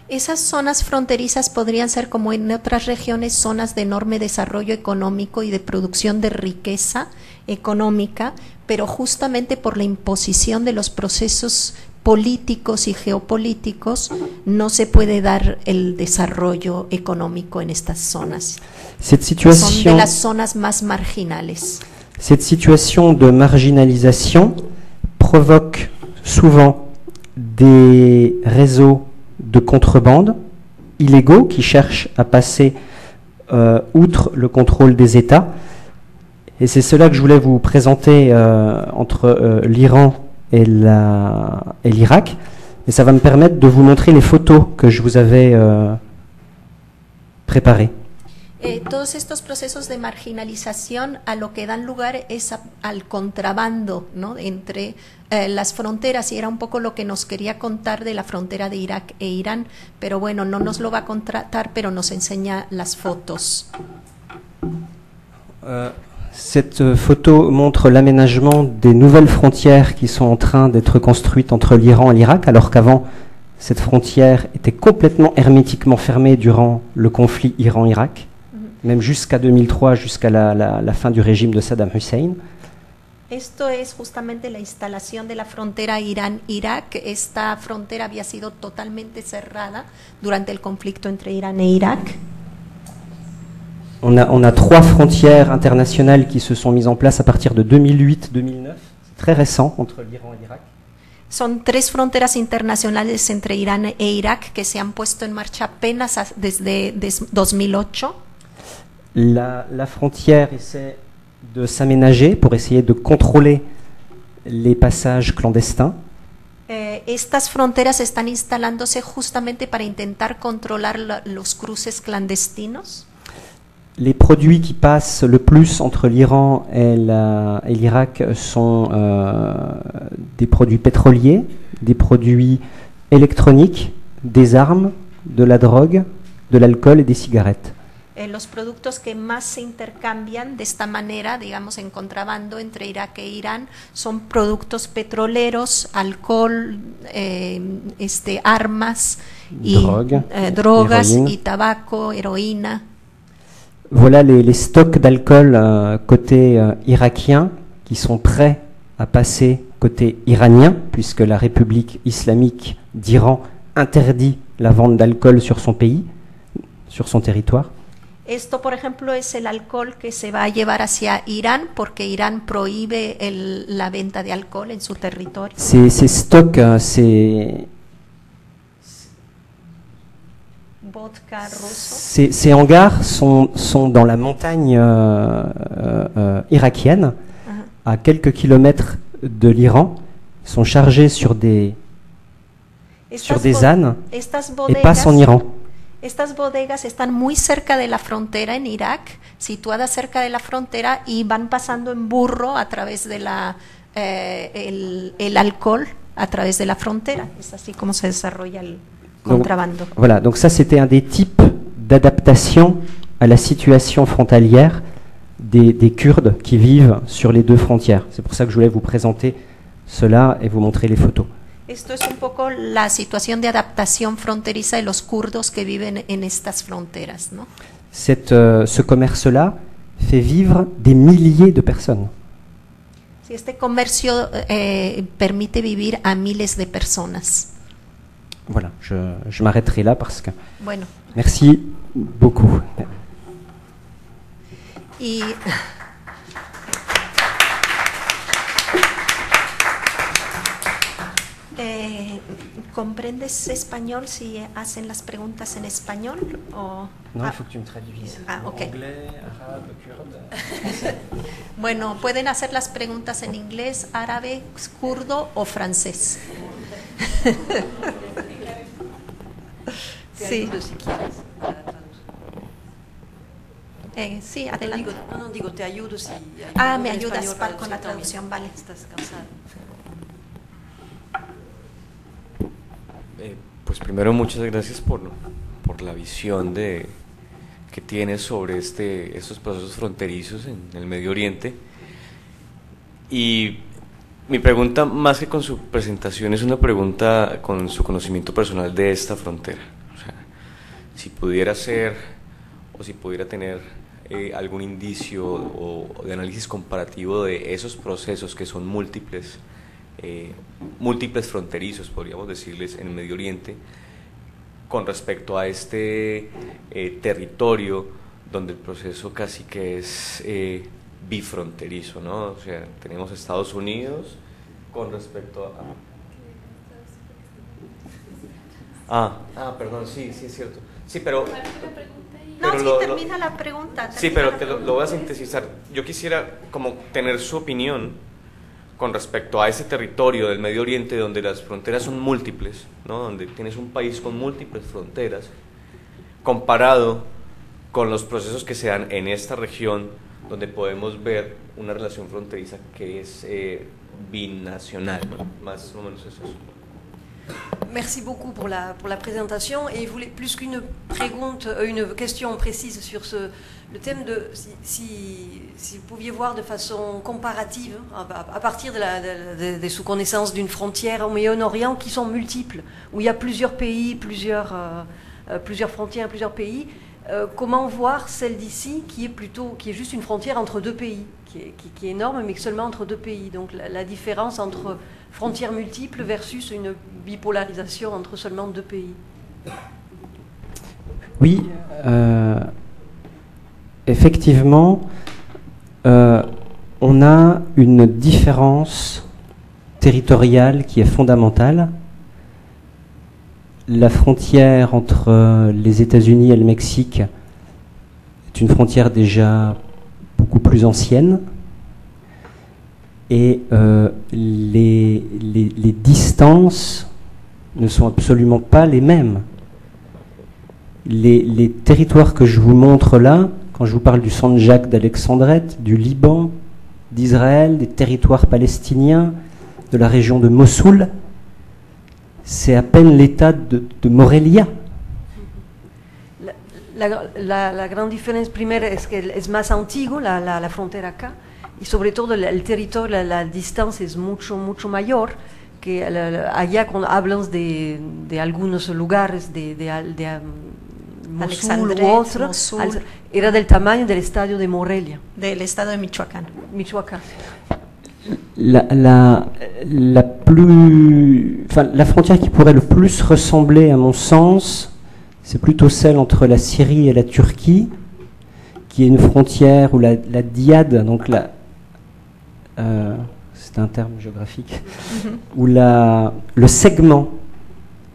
Esas zonas fronterizas podrían ser, como en otras regiones, zonas de enorme desarrollo económico y de producción de riqueza económica, pero justamente por la imposición de los procesos políticos y geopolíticos no se puede dar el desarrollo económico en estas zonas. Son de las zonas más marginales. Cette situation de marginalisation provoque souvent des réseaux de contrebande illégaux qui cherchent à passer outre le contrôle des États. Et c'est cela que je voulais vous présenter entre l'Iran et l'Irak. Et ça va me permettre de vous montrer les photos que je vous avais préparées. Todos estos procesos de marginalización a lo que dan lugar es al contrabando, ¿no? Entre las fronteras, y era un poco lo que nos quería contar de la frontera de Irak e Irán, pero bueno, no nos lo va a contar, pero nos enseña las fotos. Cette photo montre l'aménagement des nouvelles frontières qui sont en train d'être construites entre l'Iran et l'Irak, alors qu'avant, cette frontière était complètement hermétiquement fermée durant le conflit Iran-Irak, même jusqu'à 2003, jusqu'à la fin du régime de Saddam Hussein. Esto es justamente la instalación de la frontera Irán-Irak. Esta frontera había sido totalmente cerrada durante el conflicto entre Irán e Irak. On a 3 frontières internationales qui se sont mises en place à partir de 2008-2009. C'est très récent entre l'Iran et l'Irak. Son 3 fronteras internacionales entre Irán e Irak que se han puesto en marcha apenas desde 2008. La frontière essaie de s'aménager pour essayer de contrôler les passages clandestins. Estas fronteras están instalándose justamente para intentar controlar los cruces clandestinos. Les produits qui passent le plus entre l'Iran et l'Irak sont des produits pétroliers, des produits électroniques, des armes, de la drogue, de l'alcool et des cigarettes. Los productos que más se intercambian de esta manera, digamos en contrabando entre Irak e Irán, son productos petroleros, alcohol, armas, drogas y tabaco, heroína. Voilà les stocks d'alcool côté irakien qui sont prêts à passer côté iranien, puisque la République islamique d'Iran interdit la vente d'alcool sur son pays, sur son territoire. Esto, por ejemplo, es el alcohol que se va a llevar hacia Irán, porque Irán prohíbe la venta de alcohol en su territorio. Ces stocks, Vodka ruso. Ces hangars sont dans la montagne irakienne, à quelques kilomètres de l'Iran, sont chargés sur des ânes et passent en Iran. Estas bodegas están muy cerca de la frontera en Irak, situadas cerca de la frontera y van pasando en burro a través de el alcohol a través de la frontera. Es así como se desarrolla el contrabando. Donc, voilà, donc ça c'était un des types d'adaptation à la situation frontalière des Kurdes qui vivent sur les deux frontières. C'est pour ça que je voulais vous présenter cela et vous montrer les photos. Esto es un poco la situación de adaptación fronteriza de los kurdos que viven en estas fronteras, ¿no? Ce commerce-là fait vivre des milliers de personnes. Si este comercio permite vivir a miles de personas. Voilà, je m'arrêterai là parce que... Bueno. Merci beaucoup. Y ¿comprendes español si hacen las preguntas en español? O, no, il faut que tu me traduises. Okay. Anglais, arabe, kurde. Bueno, pueden hacer las preguntas en inglés, árabe, kurdo o francés. Sí. Sí, adelante. No, digo, te ayudo si... Me ayudas con la traducción, vale. Estás cansada. Pues primero muchas gracias por la visión que tienes sobre estos procesos fronterizos en el Medio Oriente. Y mi pregunta, más que con su presentación, es una pregunta con su conocimiento personal de esta frontera. O sea, si pudiera ser o si pudiera tener algún indicio o de análisis comparativo de esos procesos que son múltiples fronterizos, podríamos decirles, en el Medio Oriente, con respecto a este territorio donde el proceso casi que es bifronterizo, ¿no? O sea, tenemos Estados Unidos con respecto a... perdón, sí, es cierto. Sí, pero... termina la pregunta. Sí, pero lo voy a sintetizar. Yo quisiera como tener su opinión con respecto a ese territorio del Medio Oriente donde las fronteras son múltiples, ¿no? Donde tienes un país con múltiples fronteras, comparado con los procesos que se dan en esta región, donde podemos ver una relación fronteriza que es binacional, ¿no? Más o menos es eso. Merci beaucoup pour la présentation, et je voulais plus qu'une une question précise sur le thème de si vous pouviez voir de façon comparative à partir de sous connaissance d'une frontière au Moyen-Orient qui sont multiples, où il y a plusieurs pays, plusieurs frontières, plusieurs pays. Comment voir celle d'ici qui est juste une frontière entre deux pays, qui est énorme mais seulement entre deux pays. Donc la différence entre frontières multiples versus une bipolarisation entre seulement deux pays. Oui, effectivement, on a une différence territoriale qui est fondamentale. La frontière entre les États-Unis et le Mexique est une frontière déjà beaucoup plus ancienne, et les distances ne sont absolument pas les mêmes. Les territoires que je vous montre là, quand je vous parle du Sandjak d'Alexandrette, du Liban, d'Israël, des territoires palestiniens, de la région de Mossoul, c'est à peine l'état de Morelia. La gran diferencia primera es que es más antiguo la frontera acá, y sobre todo el territorio, la distancia es mucho mayor que allá cuando hablan de algunos lugares de Mosul u otro, era del tamaño del estadio de Morelia. Del estado de Michoacán. La frontière qui pourrait le plus ressembler, à mon sens, c'est plutôt celle entre la Syrie et la Turquie, qui est une frontière où la diade, donc c'est un terme géographique, où le segment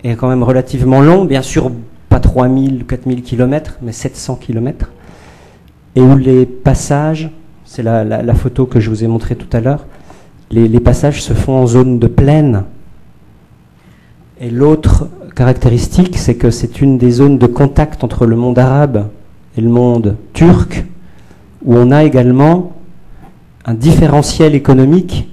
est quand même relativement long, bien sûr pas 3000 ou 4000 km, mais 700 km, et où les passages, c'est la photo que je vous ai montrée tout à l'heure, les passages se font en zone de plaine. Et l'autre caractéristique, c'est que c'est une des zones de contact entre le monde arabe et le monde turc, où on a également un différentiel économique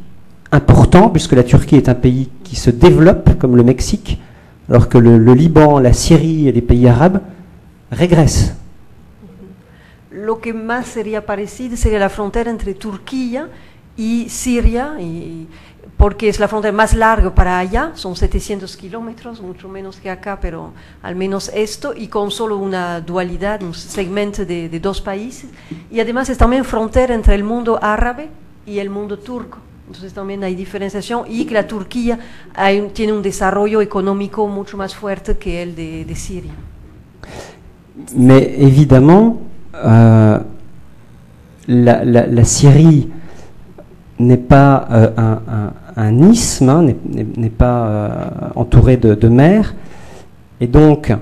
important, puisque la Turquie est un pays qui se développe, comme le Mexique, alors que le Liban, la Syrie et les pays arabes régressent. Lo que más sería parecido sería la frontera entre Turquía y Siria, porque es la frontera más larga para allá, son 700 kilómetros, mucho menos que acá, pero al menos esto, y con solo una dualidad, un segmento de dos países, y además es también frontera entre el mundo árabe y el mundo turco. Entonces también hay diferenciación y que la Turquía tiene un desarrollo económico mucho más fuerte que el de Siria. Mais évidemment, la Syrie n'est pas un isthme, hein, n'est pas entourée de mer, et donc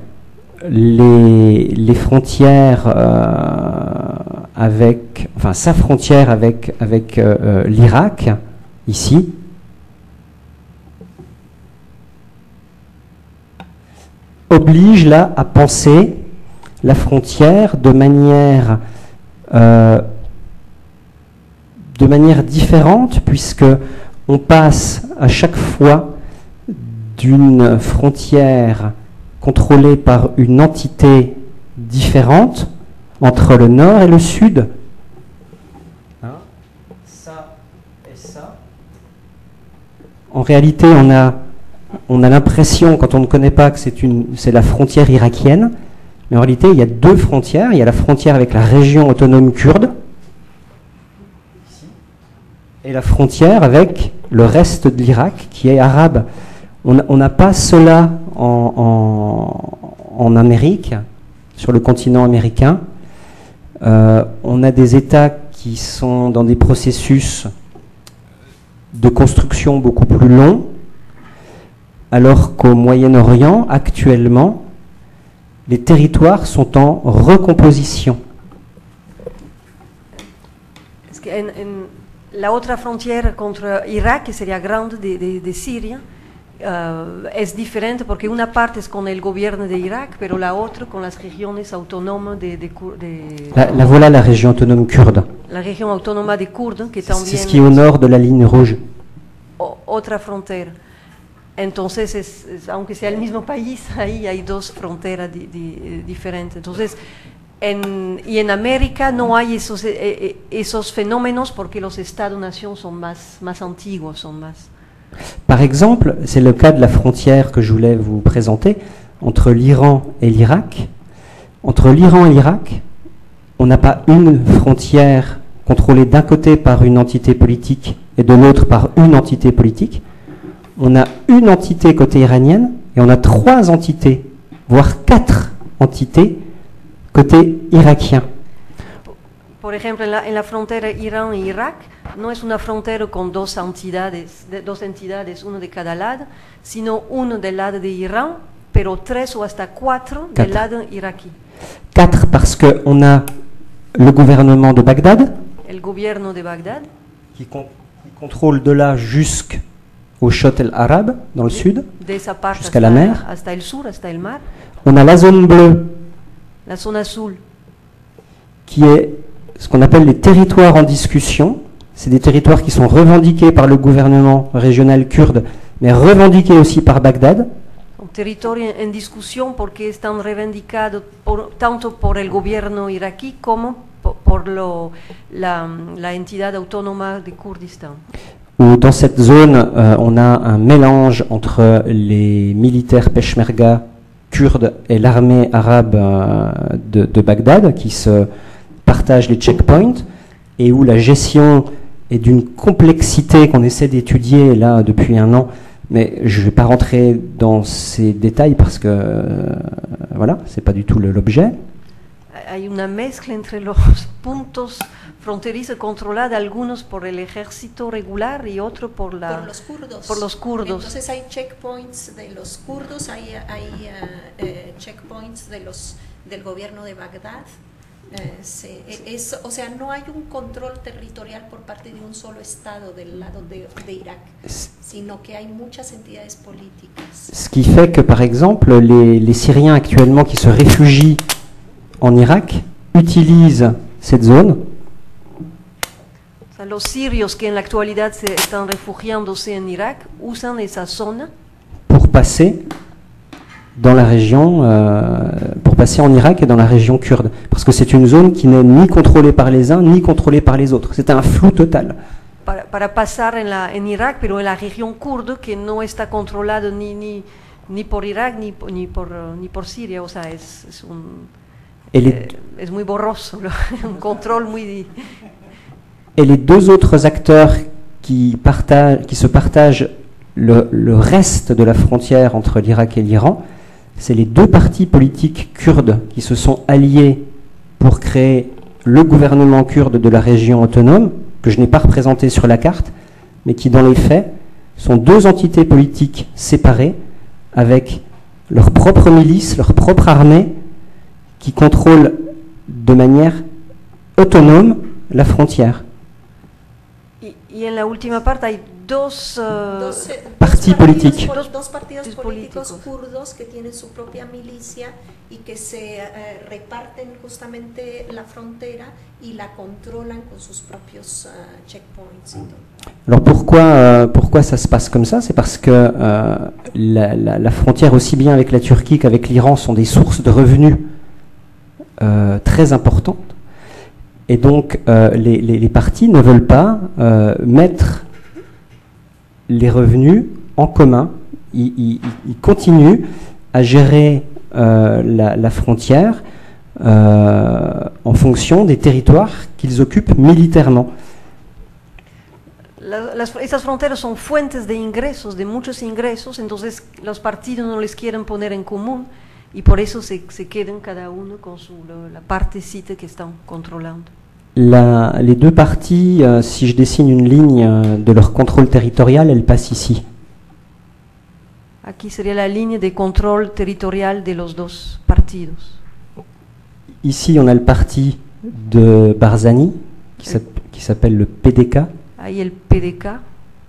les frontières sa frontière avec l'Irak, ici, oblige là à penser la frontière de manière différente, puisque on passe à chaque fois d'une frontière contrôlée par une entité différente entre le nord et le sud. Ça et ça. En réalité, on a l'impression, quand on ne connaît pas, que c'est la frontière irakienne, mais en réalité, il y a deux frontières. Il y a la frontière avec la région autonome kurde, et la frontière avec le reste de l'Irak, qui est arabe. On n'a pas cela en Amérique, sur le continent américain. On a des États qui sont dans des processus de construction beaucoup plus longs, alors qu'au Moyen-Orient, actuellement, les territoires sont en recomposition. La otra frontera contra Irak, que sería grande de Siria, es diferente porque una parte es con el gobierno de Irak, pero la otra con las regiones autónomas la voilà la région autonome kurde. La région autonome de Kurdes, que también c'est ce qui est au nord de la ligne rouge. Otra frontera. Entonces, aunque sea el mismo país, ahí hay dos fronteras diferentes. Entonces, en América no hay esos fenómenos porque los Estados-nations sont más antiguos, sont más... Par exemple, c'est le cas de la frontière que je voulais vous présenter entre l'Iran et l'Irak. Entre l'Iran et l'Irak, on n'a pas une frontière contrôlée d'un côté par une entité politique et de l'autre par une entité politique. On a une entité côté iranienne et on a trois entités, voire quatre entités côté irakien. Por ejemplo, en la frontera Irán-Irak no es una frontera con dos entidades, uno de cada lado, sino uno del lado de Irán, pero tres o hasta cuatro del lado iraquí. Quatre parce qu'on a le gouvernement de Bagdad, el gobierno de Bagdad, qui contrôle de là jusqu'au Chott el-Arab, dans le sud, jusqu'à la mer. Hasta el sur, hasta el mar. On a la zone bleue, la zone azul, qui est ce qu'on appelle les territoires en discussion. C'est des territoires qui sont revendiqués par le gouvernement régional kurde, mais revendiqués aussi par Bagdad. Un territorio en discusión porque están reivindicados tanto por el gobierno iraquí como por la entidad autónoma de Kurdistan. Où dans cette zone, on a un mélange entre les militaires peshmerga kurdes et l'armée arabe de Bagdad qui se partagent les checkpoints, et où la gestion est d'une complexité qu'on essaie d'étudier là depuis un an, mais je ne vais pas rentrer dans ces détails parce que voilà, c'est pas du tout l'objet. Hay una mezcla entre los puntos fronterizos controlados, algunos por el ejército regular y otro por los kurdos. Entonces hay checkpoints de los kurdos, hay checkpoints del gobierno de Bagdad. O sea, no hay un control territorial por parte de un solo Estado del lado de Irak, sino que hay muchas entidades políticas. Ce qui fait que, par exemple, les Syriens actuellement qui se réfugient en Irak utilisent cette zone O sea, los sirios que en la actualidad se están refugiándose en Irak usan esa zona pour passer dans la région, pour passer en Irak et dans la région kurde. Parce que c'est une zone qui n'est ni contrôlée par les uns, ni contrôlée par les autres. C'est un flou total. para pasar en Irak, pero en la región kurda que no está controlada ni por Irak ni por Siria. O sea, es muy borroso, un control muy... Et les deux autres acteurs qui se partagent le reste de la frontière entre l'Irak et l'Iran, c'est les deux partis politiques kurdes qui se sont alliés pour créer le gouvernement kurde de la région autonome, que je n'ai pas représenté sur la carte, mais qui dans les faits sont deux entités politiques séparées, avec leur propre milice, leur propre armée, qui contrôlent de manière autonome la frontière. Y en la última parte hay dos Partis politiques. Dos partidos políticos kurdos que tienen su propia milicia y que se reparten justamente la frontera y la controlan con sus propios checkpoints. Alors pourquoi ça se passe comme ça? C'est parce que la frontière, aussi bien avec la Turquie qu'avec l'Iran, sont des sources de revenus très importantes. Et donc les partis ne veulent pas mettre les revenus en commun. Ils continuent à gérer la frontière en fonction des territoires qu'ils occupent militairement. Esas fronteras son fuentes de ingresos, de muchos ingresos, entonces los partidos no les quieren poner en común y por eso se quedan cada uno con la partecita que están controlando. Les deux parties, si je dessine une ligne de leur contrôle territorial, elles passent ici. Aquí sería la línea de control territorial de los dos partidos. Ici, on a le parti de Barzani, qui s'appelle le PDK. Ahí el PDK,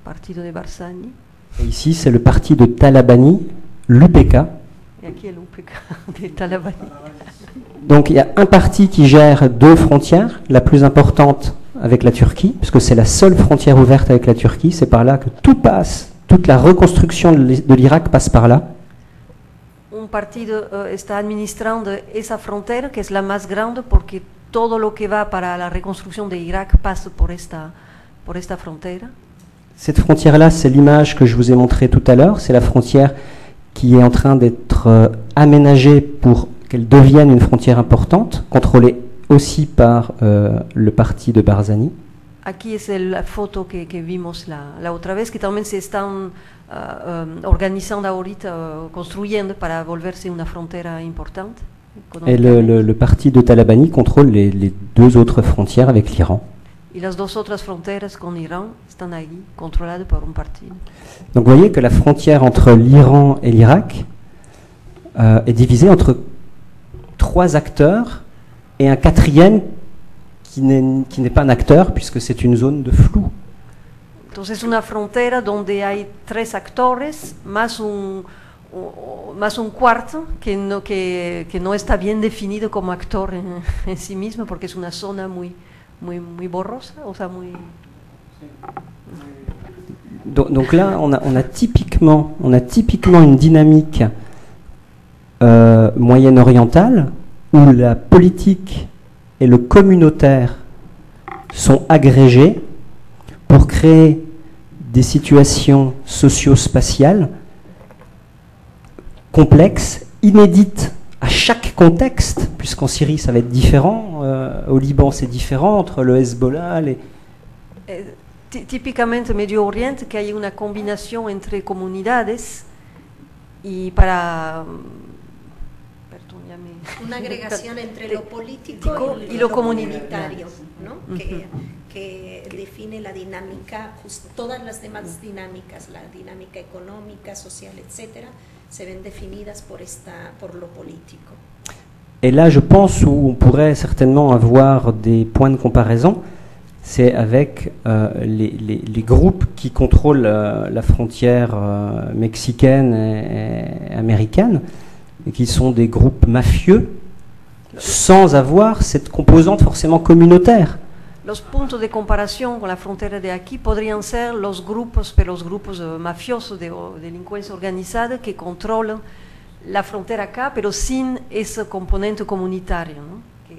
partido de Barzani. Et ici, c'est le parti de Talabani, l'UPK. Et aquí el UPK de Talabani. Donc il y a un parti qui gère deux frontières, la plus importante avec la Turquie, puisque c'est la seule frontière ouverte avec la Turquie, c'est par là que tout passe, toute la reconstruction de l'Irak passe par là. Un partido está administrando esa frontera, que es la más grande, porque todo lo que va para la reconstrucción de Irak pasa por esta frontera. Cette frontière-là, c'est l'image que je vous ai montrée tout à l'heure, c'est la frontière qui est en train d'être aménagée pour qu'elle devienne une frontière importante, contrôlée aussi par le parti de Barzani. Aquí es la foto que vimos la otra vez, que también se están organizando ahorita, construyendo para volverse una frontera importante. Et le parti de Talabani contrôle les deux autres frontières avec l'Iran. Y las dos otras fronteras con Irán están ahí, controladas por un partido. Donc vous voyez que la frontière entre l'Iran et l'Irak est divisée entre trois acteurs et un quatrième qui n'est pas un acteur puisque c'est une zone de flou. Entonces una frontera donde hay tres actores más un cuarto que no está bien definido como actor en sí mismo porque es una zona muy borrosa, o sea muy... Donc là on a typiquement une dynamique moyen-orientale où la politique et le communautaire sont agrégés pour créer des situations socio-spatiales complexes, inédites à chaque contexte, puisqu'en Syrie ça va être différent, au Liban c'est différent, entre le Hezbollah, Típicamente Medio Oriente, que hay una combinación entre comunidades y para... Una agregación entre lo político y lo comunitario, ¿no? Que define la dinámica, todas las demás dinámicas, la dinámica económica, social, etcétera, se ven definidas por lo político. Et là, je pense où on pourrait certainement avoir des points de comparaison, c'est avec les groupes qui contrôlent la frontière mexicaine et américaine, et qui sont des groupes mafieux, sans avoir cette composante forcément communautaire. Los puntos de comparación con la frontera de aquí podrían ser los grupos mafiosos o delincuencia organizada que controlan la frontera acá, pero sin ese componente comunitario, ¿no? que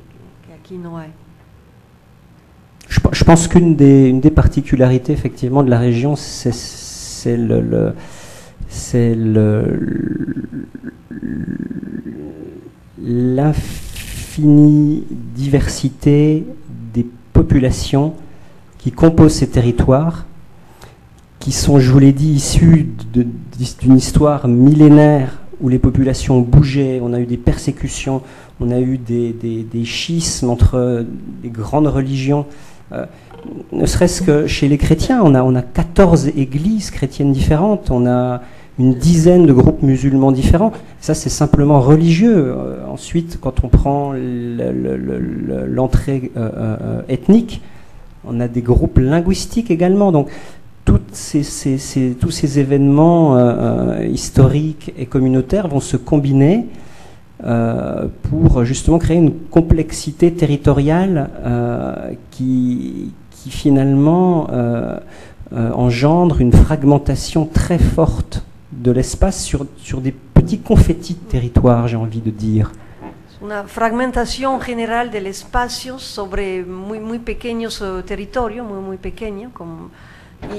aquí no hay. Je pense qu'une des particularités effectivement de la région, c'est l'infinie diversité des populations qui composent ces territoires, qui sont, je vous l'ai dit, issus d'une histoire millénaire où les populations ont bougé, on a eu des persécutions, on a eu des schismes entre des grandes religions. Ne serait-ce que chez les chrétiens, on a 14 églises chrétiennes différentes, on a une dizaine de groupes musulmans différents. Ça, c'est simplement religieux. Ensuite, quand on prend l'entrée ethnique, on a des groupes linguistiques également. Donc, tous ces événements historiques et communautaires vont se combiner pour justement créer une complexité territoriale qui finalement engendre une fragmentation très forte de l'espace sur des petits confettis de territoire, j'ai envie de dire. Una fragmentación general del espacio sobre muy pequeños territorios, muy pequeños,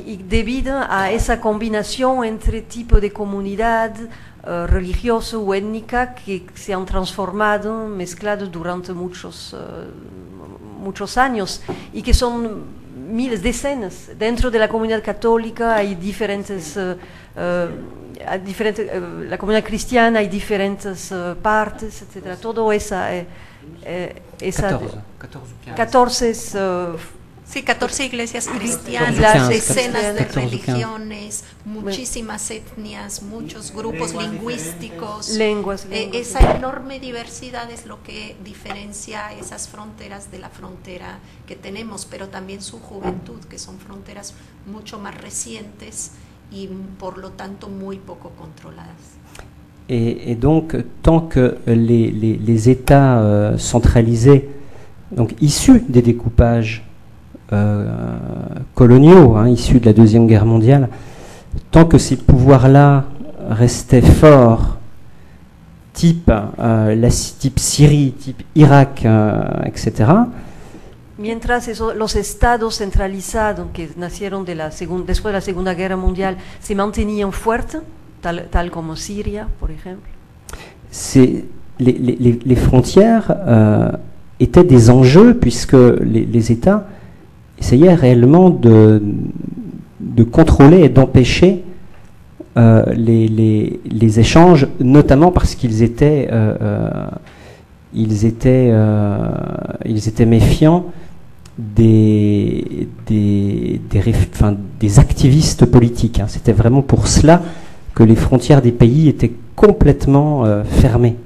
y debido a esa combinación entre tipo de comunidad religiosa o étnica que se han transformado, mezclado durante muchos años y que son miles, decenas. Dentro de la comunidad católica hay diferentes, la comunidad cristiana hay diferentes partes, etc. Todo esa 14 Sí, 14 iglesias cristianas, 15, decenas de 14, religiones, muchísimas etnias, muchos grupos lingüísticos. Lenguas. Esa enorme diversidad es lo que diferencia esas fronteras de la frontera que tenemos, pero también su juventud, que son fronteras mucho más recientes y por lo tanto muy poco controladas. Et donc, tant que les États centralisés, donc issus des découpages coloniaux, issus de la Deuxième Guerre mondiale, tant que ces pouvoirs-là restaient forts, type Syrie, type Irak, etc. Mientras los estados centralizados que nacieron después de la Segunda Guerra Mundial se mantenían fuertes, tal como Siria, por ejemplo. Les frontières étaient des enjeux puisque les États essayaient réellement de contrôler et d'empêcher les échanges, notamment parce qu'ils étaient méfiants des activistes politiques. C'était vraiment pour cela que les frontières des pays étaient complètement fermées.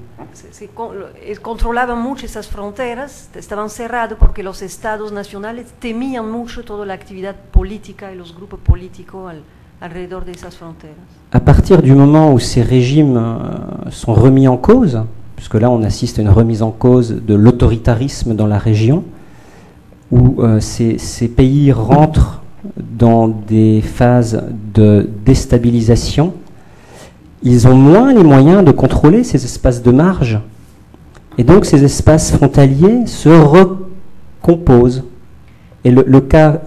Controlaban mucho esas fronteras, estaban cerrados porque los estados nacionales temían mucho toda la actividad política y los grupos políticos alrededor de esas fronteras. À partir du moment où ces régimes sont remis en cause, puisque là on assiste à une remise en cause de l'autoritarisme dans la région, où ces pays rentrent dans des phases de déstabilisation, ils ont moins les moyens de contrôler ces espaces de marge. Et donc ces espaces frontaliers se recomposent. Et le cas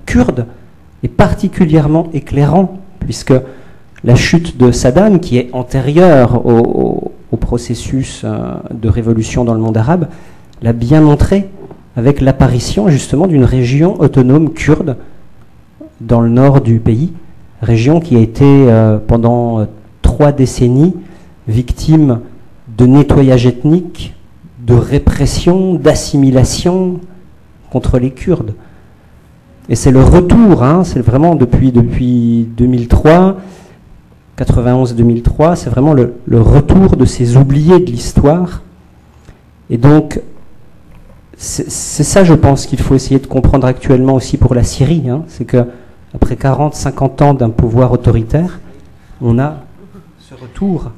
kurde est particulièrement éclairant, puisque la chute de Saddam, qui est antérieure au processus de révolution dans le monde arabe, l'a bien montré avec l'apparition justement d'une région autonome kurde dans le nord du pays, région qui a été pendant 3 décennies victime de nettoyage ethnique, de répression, d'assimilation contre les Kurdes. Et c'est le retour, c'est vraiment depuis 2003, 91-2003, c'est vraiment le retour de ces oubliés de l'histoire Et donc, c'est ça, je pense, qu'il faut essayer de comprendre actuellement aussi pour la Syrie. Hein. C'est qu'après 40, 50 ans d'un pouvoir autoritaire, on a ce retour.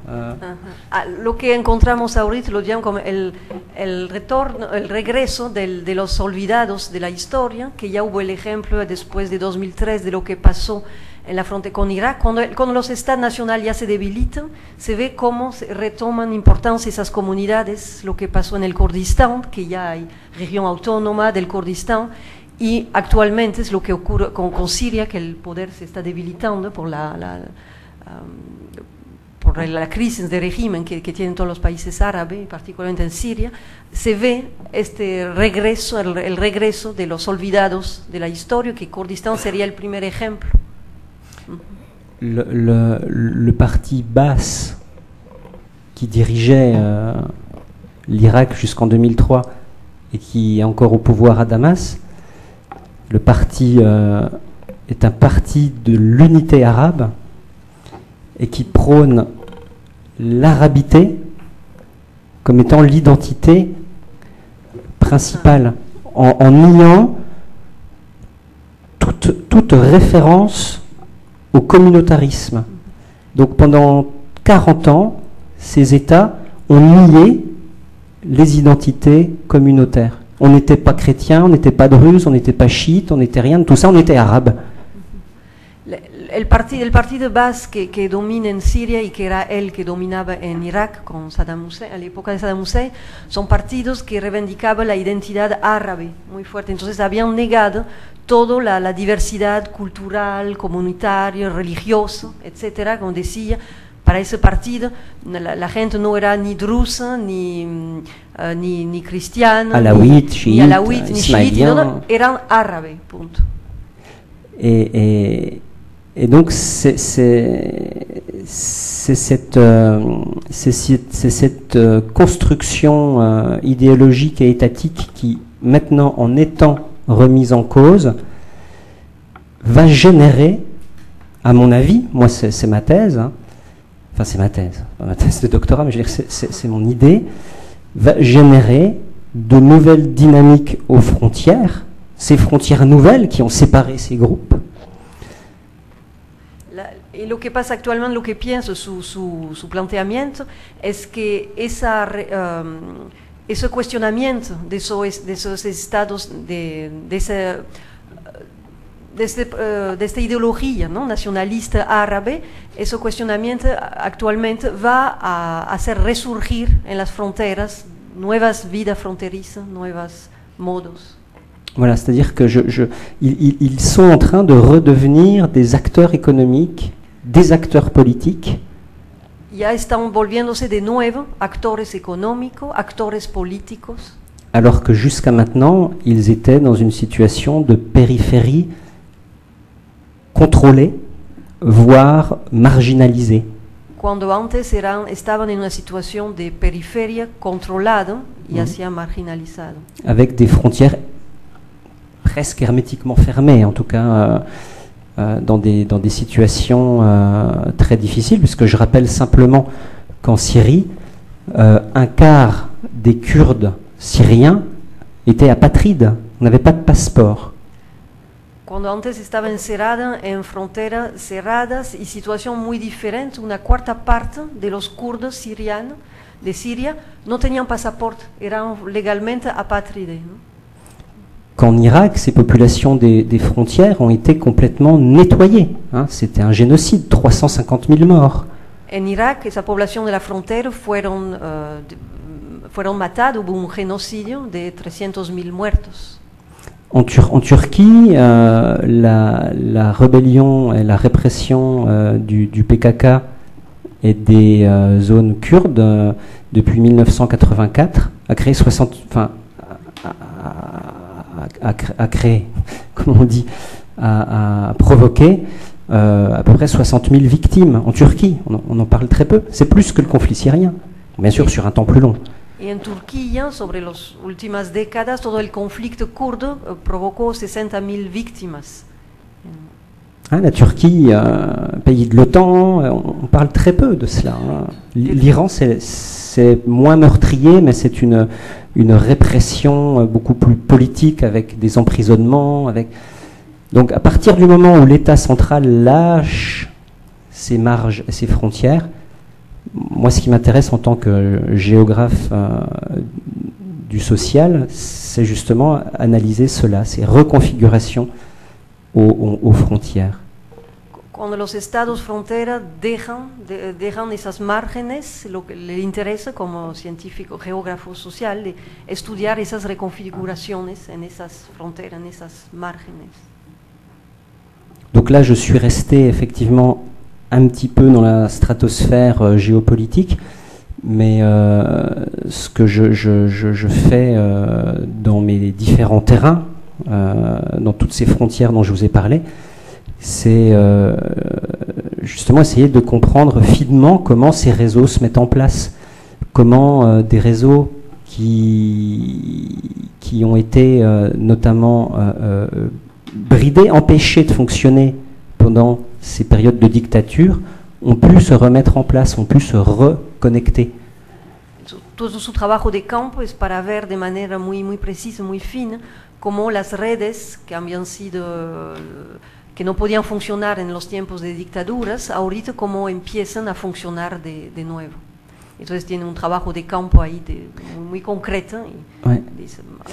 Lo que encontramos ahorita lo llaman como el retorno, el regreso de los olvidados de la historia, que ya hubo el ejemplo después de 2003 de lo que pasó en la frontera con Irak. Cuando los estados nacionales ya se debilitan, se ve cómo se retoman importancia esas comunidades, lo que pasó en el Kurdistán, que ya hay región autónoma del Kurdistán, y actualmente es lo que ocurre con Siria, que el poder se está debilitando por por la crisis de régimen que tienen todos los países árabes, particularmente en Siria. Se ve este regreso, el regreso de los olvidados de la historia, que Kurdistán sería el primer ejemplo. Le parti Baas qui dirigeait l'Irak jusqu'en 2003 et qui est encore au pouvoir à Damas, le parti est un parti de l'unité arabe et qui prône l'arabité comme étant l'identité principale, en niant toute référence au communautarisme. Donc pendant 40 ans, ces États ont nié les identités communautaires. On n'était pas chrétien, on n'était pas druze, on n'était pas chiite, on n'était rien de tout ça, on était arabe. El partido Baas que domina en Siria y que era el que dominaba en Irak con Saddam Hussein, a la época de Saddam Hussein, son partidos que reivindicaban la identidad árabe muy fuerte. Entonces habían negado toda la diversidad cultural, comunitaria, religiosa, etcétera. Como decía, para ese partido la gente no era ni drusa, ni cristiana, alawite, ni alawite, ni chiite, no, eran árabes, punto. Et donc c'est cette construction idéologique et étatique qui, maintenant, en étant remise en cause, va générer, à mon avis, moi c'est ma thèse, hein, enfin c'est ma thèse de doctorat, mais je veux dire c'est mon idée, va générer de nouvelles dynamiques aux frontières, ces frontières nouvelles qui ont séparé ces groupes. Y lo que pasa actualmente, lo que pienso, su planteamiento, es que ese cuestionamiento de esos estados, de esta ideología, ¿no?, nacionalista árabe, ese cuestionamiento actualmente va a hacer resurgir en las fronteras nuevas vidas fronterizas, nuevos modos. Voilà, c'est-à-dire que ils sont en train de redevenir des acteurs économiques, des acteurs politiques. Ya están volviéndose de nuevo actores económicos, actores políticos. Alors que jusqu'à maintenant, ils étaient dans une situation de périphérie contrôlée, voire marginalisée. Cuando antes estaban en una situación de periferia controlado y así marginalizado. Avec des frontières presque hermétiquement fermées, en tout cas dans des situations très difficiles, puisque je rappelle simplement qu'en Syrie, un quart des Kurdes syriens étaient apatrides, n'avaient pas de passeport. Cuando antes estaba encerrada en fronteras cerradas y situación muy diferente, una cuarta parte de los kurdos sirianos de Siria no tenían pasaporte, eran legalmente apátrides, ¿no? Qu'en Irak, ces populations des frontières ont été complètement nettoyées. Hein, c'était un génocide, 350 000 morts. En Irak, esa población de la frontera fueron matados, hubo un genocidio de 300.000 muertos. En Turquie, la rébellion et la répression du PKK et des zones kurdes depuis 1984 a créé a provoqué à peu près 60 000 victimes en Turquie. On en parle très peu. C'est plus que le conflit syrien, bien sûr sur un temps plus long. Y en Turquía, sobre las últimas décadas, todo el conflicto kurdo provocó 60.000 víctimas. Hein, la Turquie, pays de l'OTAN, on parle très peu de cela. Hein. L'Iran, c'est moins meurtrier, mais c'est une répression beaucoup plus politique, avec des emprisonnements. Donc à partir du moment où l'État central lâche ses marges et ses frontières, moi ce qui m'intéresse en tant que géographe du social, c'est justement analyser cela, ces reconfigurations aux frontières. Cuando los estados frontera dejan esas márgenes, lo que le interesa como científico, geógrafo social, de estudiar esas reconfiguraciones en esas fronteras, en esas márgenes. Donc là, je suis resté effectivement un petit peu dans la stratosphère géopolitique, mais ce que je fais dans mes différents terrains, dans toutes ces frontières dont je vous ai parlé, c'est justement essayer de comprendre finement comment ces réseaux se mettent en place, comment des réseaux qui ont été notamment bridés, empêchés de fonctionner pendant ces périodes de dictature, ont pu se remettre en place, ont pu se reconnecter. Todo su trabajo de campo es para ver de manera muy precisa, muy fina, cómo las redes que habían sido, que no podían funcionar en los tiempos de dictaduras, ahorita cómo empiezan a funcionar de nuevo. Entonces tiene un trabajo de campo ahí muy concreto, y Ouais.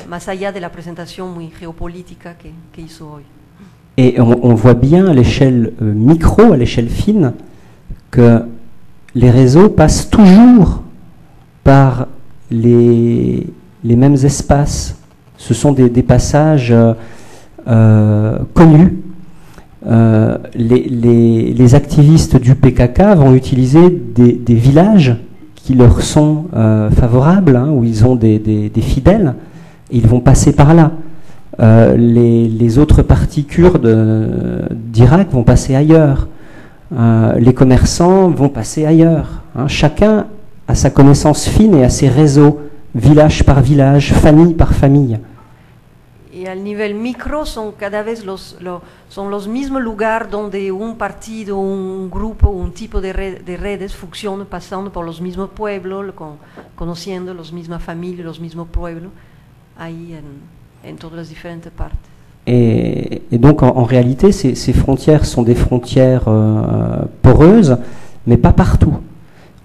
más allá de la presentación muy geopolítica que hizo hoy. Et on voit bien à l'échelle micro, à l'échelle fine, que les réseaux passent toujours par les mêmes espaces. Ce sont des passages connus. Les activistes du PKK vont utiliser des villages qui leur sont favorables, hein, où ils ont des fidèles, et ils vont passer par là. Les autres partis kurdes d'Irak vont passer ailleurs. Les commerçants vont passer ailleurs. Hein. Chacun a sa connaissance fine et a ses réseaux, village par village, famille par famille. Y al nivel micro son cada vez son los mismos lugares donde un partido, un grupo, un tipo de redes funciona pasando por los mismos pueblos, conociendo las mismas familias, los mismos pueblos, ahí en todas las diferentes partes. Et donc en réalité, ces frontières sont des frontières poreuses, mais pas partout.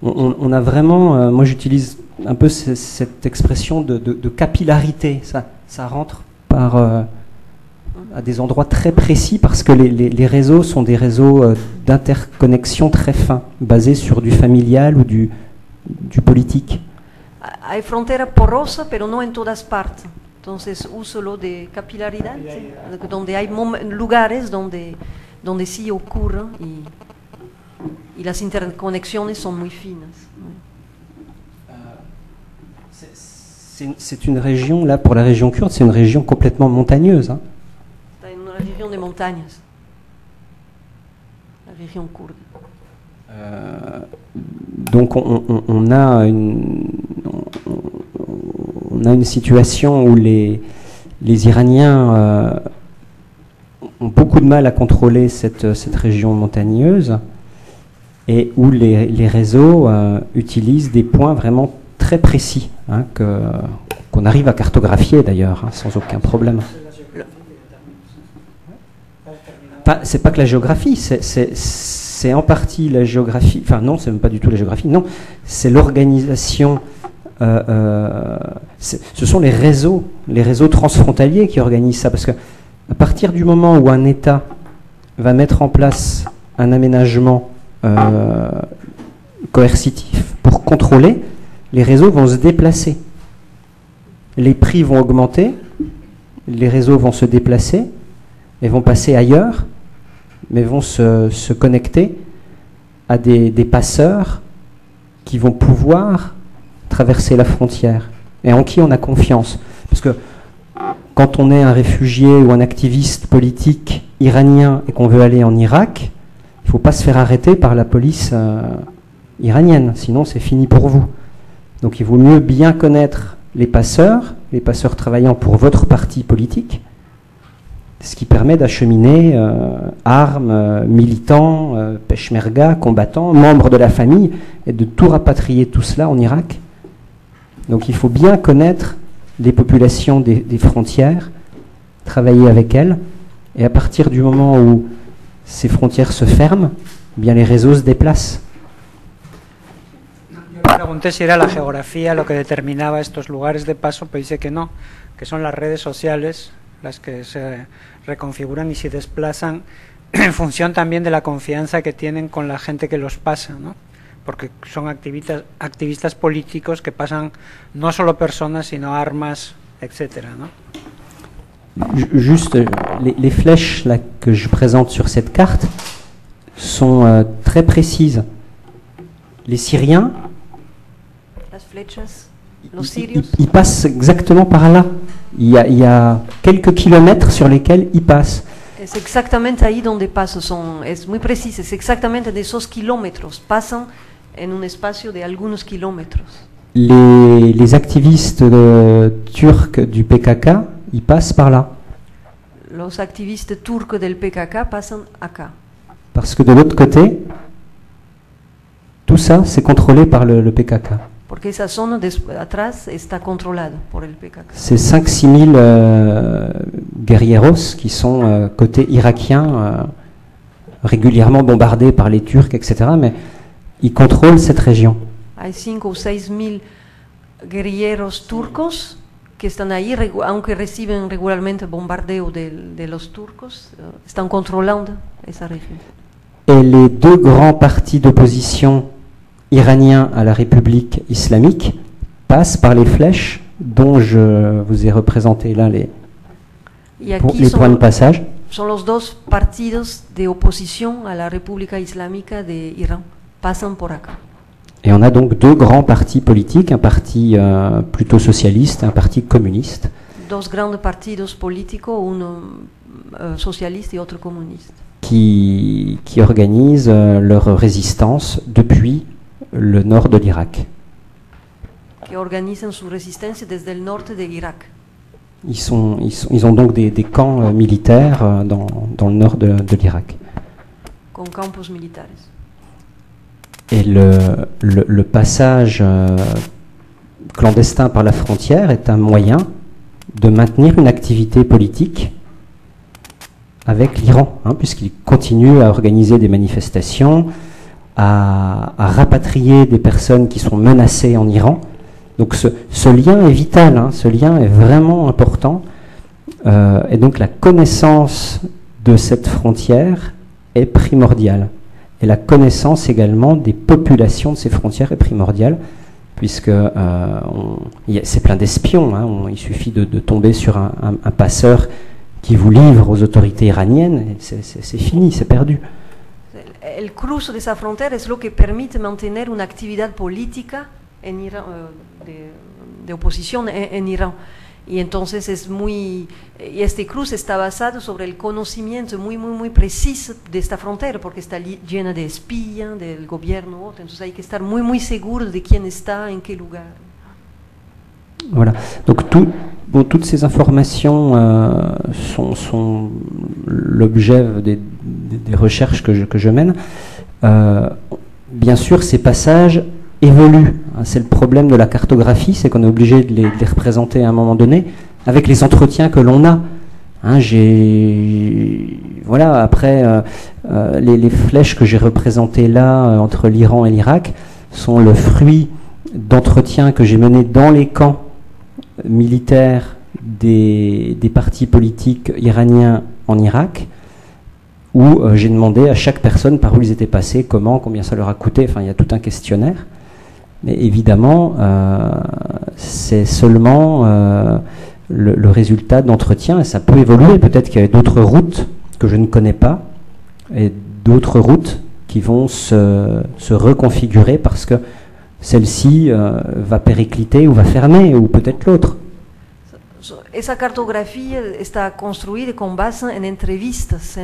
On a vraiment, moi j'utilise un peu cette expression de capillarité, ça rentre à des endroits très précis parce que les réseaux sont des réseaux d'interconnexion très fins, basés sur du familial ou du politique. Hay frontera porosa, pero no en todas partes. Entonces úsalo de capilaridad, ¿sí? Donde hay lugares donde sí ocurre y las interconexiones son muy finas. C'est une région, là pour la région kurde, c'est une région complètement montagneuse. Hein. Está en una región de montañas, la région kurde. Donc on a une situation où les Iraniens ont beaucoup de mal à contrôler cette région montagneuse et où les réseaux utilisent des points vraiment très précis, hein, qu'on arrive à cartographier d'ailleurs, hein, sans aucun problème. C'est pas que la géographie, c'est en partie la géographie, enfin non, c'est même pas du tout la géographie, non, c'est l'organisation, ce sont les réseaux transfrontaliers qui organisent ça, parce que à partir du moment où un État va mettre en place un aménagement coercitif pour contrôler, les réseaux vont se déplacer. Les prix vont augmenter, les réseaux vont se déplacer et vont passer ailleurs, mais vont se connecter à des passeurs qui vont pouvoir traverser la frontière et en qui on a confiance. Parce que quand on est un réfugié ou un activiste politique iranien et qu'on veut aller en Irak, il ne faut pas se faire arrêter par la police iranienne, sinon c'est fini pour vous. Donc il vaut mieux bien connaître les passeurs travaillant pour votre parti politique, ce qui permet d'acheminer armes, militants, peshmerga, combattants, membres de la famille, et de tout rapatrier tout cela en Irak. Donc il faut bien connaître les populations des frontières, travailler avec elles, et à partir du moment où ces frontières se ferment, eh bien les réseaux se déplacent. Yo le pregunté si era la geografía lo que determinaba estos lugares de paso, pero dice que no, que son las redes sociales las que se reconfiguran y se desplazan en función también de la confianza que tienen con la gente que los pasa, ¿no? Porque son activistas políticos que pasan no solo personas, sino armas, etcétera, ¿no? Juste, les flèches là, que je présente sur cette carte sont très précises. Les Syriens, Las flechas, los sirios. ils passent exactement par là. Il y a quelques kilomètres sur lesquels ils passent. Es exactamente ahí donde pasan, es muy preciso, es exactamente de esos kilómetros, pasan en un espacio de algunos kilómetros. Les activistes turcs du PKK, ils passent par là. Los activistas turcos del PKK pasan acá. Parce que de l'autre côté, tout ça, c'est contrôlé par le PKK. Porque esa zona atrás está controlada por el PKK. C'est 5-6 000 guerrieros qui sont côté irakien, régulièrement bombardés par les Turcs, etc. Mais ils contrôlent cette région. Hay 5 o 6 mil guerrilleros turcos que están ahí, aunque reciben regularmente bombardeo de los turcos, están controlando esa región. Et les deux grands partis d'opposition iraniens à la République islamique passent par les flèches dont je vous ai représenté là les points de passage. Son los dos partidos de oposición a la República Islámica de Irán, pasan por acá. Et on a donc deux grands partis politiques, un parti plutôt socialiste, un parti communiste. Dos grandes partidos políticos, uno socialista y otro comunista. Qui organisent leur résistance depuis le nord de l'Irak. Que organizan su resistencia desde el norte de Irak. Ils ont donc des camps militaires dans le nord de l'Irak. Con campos militares. Et le passage clandestin par la frontière est un moyen de maintenir une activité politique avec l'Iran, puisqu'il continue à organiser des manifestations, à rapatrier des personnes qui sont menacées en Iran. Donc ce lien est vital, ce lien est vraiment important. Et donc la connaissance de cette frontière est primordiale. Et la connaissance également des populations de ces frontières est primordiale, puisque c'est plein d'espions. Il suffit de tomber sur un passeur qui vous livre aux autorités iraniennes, et c'est fini, c'est perdu. El cruce de esa frontera es lo que permite mantener una actividad política en Irán, de oposición en Irán. Y entonces este cruce está basado sobre el conocimiento muy preciso de esta frontera, porque está llena de espías del gobierno, entonces hay que estar muy seguro de quién está, en qué lugar. Voilà. Donc toutes ces informations sont l'objet des recherches que je mène. Bien sûr, ces passages évoluent. C'est le problème de la cartographie, c'est qu'on est obligé de les représenter à un moment donné avec les entretiens que l'on a. Voilà, après, les flèches que j'ai représentées là entre l'Iran et l'Irak sont le fruit d'entretiens que j'ai menés dans les camps militaires des partis politiques iraniens en Irak, où j'ai demandé à chaque personne par où ils étaient passés, comment, combien ça leur a coûté, enfin il y a tout un questionnaire. Mais évidemment, c'est seulement le résultat d'entretien, et ça peut évoluer. Peut-être qu'il y a d'autres routes que je ne connais pas, et d'autres routes qui vont se reconfigurer parce que celle-ci va péricliter ou va fermer, ou peut-être l'autre. Esa cartografía está construida con base en entrevistas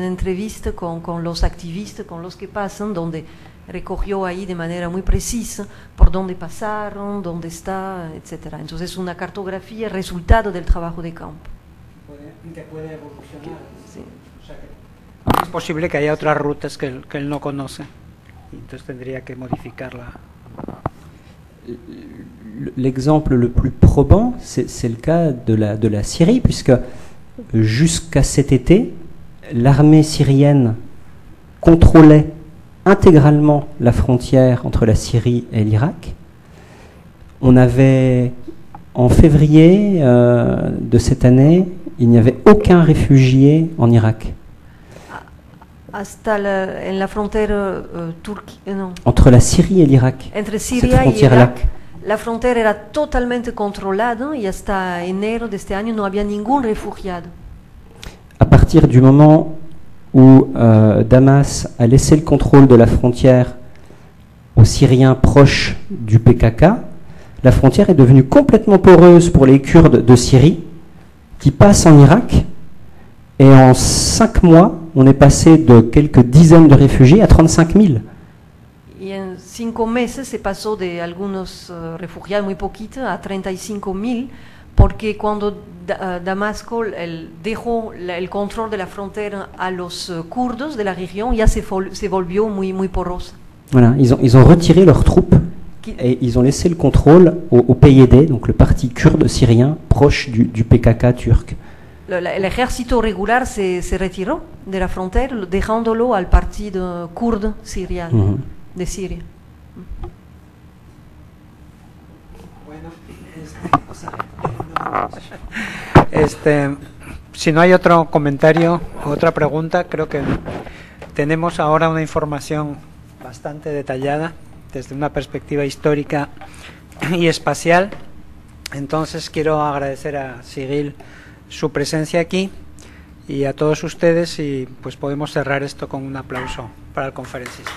con los activistas, con los que pasan, donde recogió ahí de manera muy precisa por dónde pasaron, dónde está, etc. Entonces es una cartografía resultado del trabajo de campo. puede evolucionar. Sí. O sea que es posible que haya otras rutas que él no conoce, y entonces tendría que modificarla. L'exemple le plus probant, c'est le cas de la Syrie, puisque jusqu'à cet été, l'armée syrienne contrôlait intégralement la frontière entre la Syrie et l'Irak. On avait, en février de cette année, il n'y avait aucun réfugié en Irak. Hasta en la frontera no. Entre la Syrie et l'Irak. Entre Siria y Irak, la frontera era totalmente controlada y hasta enero de este año no había ningún refugiado. À partir du moment où Damas a laissé le contrôle de la frontière aux Syriens proches du PKK, la frontière est devenue complètement poreuse pour les Kurdes de Syrie qui passent en Irak, et en 5 mois, on est passé de quelques dizaines de réfugiés à 35 000. Y en 5 meses se pasó de algunos refugiados, muy poquito, a 35.000, porque cuando Damasco dejó el control de la frontera a los kurdos de la región, ya se volvió muy porosa. Voilà, ils ont retiré leurs troupes et ils ont laissé le contrôle au PYD, donc le parti kurde syrien proche du PKK turc. El ejército regular se retiró de la frontera, dejándolo al partido kurdo siriano de Siria. Si no hay otro comentario, otra pregunta, creo que tenemos ahora una información bastante detallada desde una perspectiva histórica y espacial. Entonces quiero agradecer a Sigil su presencia aquí y a todos ustedes, y pues podemos cerrar esto con un aplauso para el conferencista.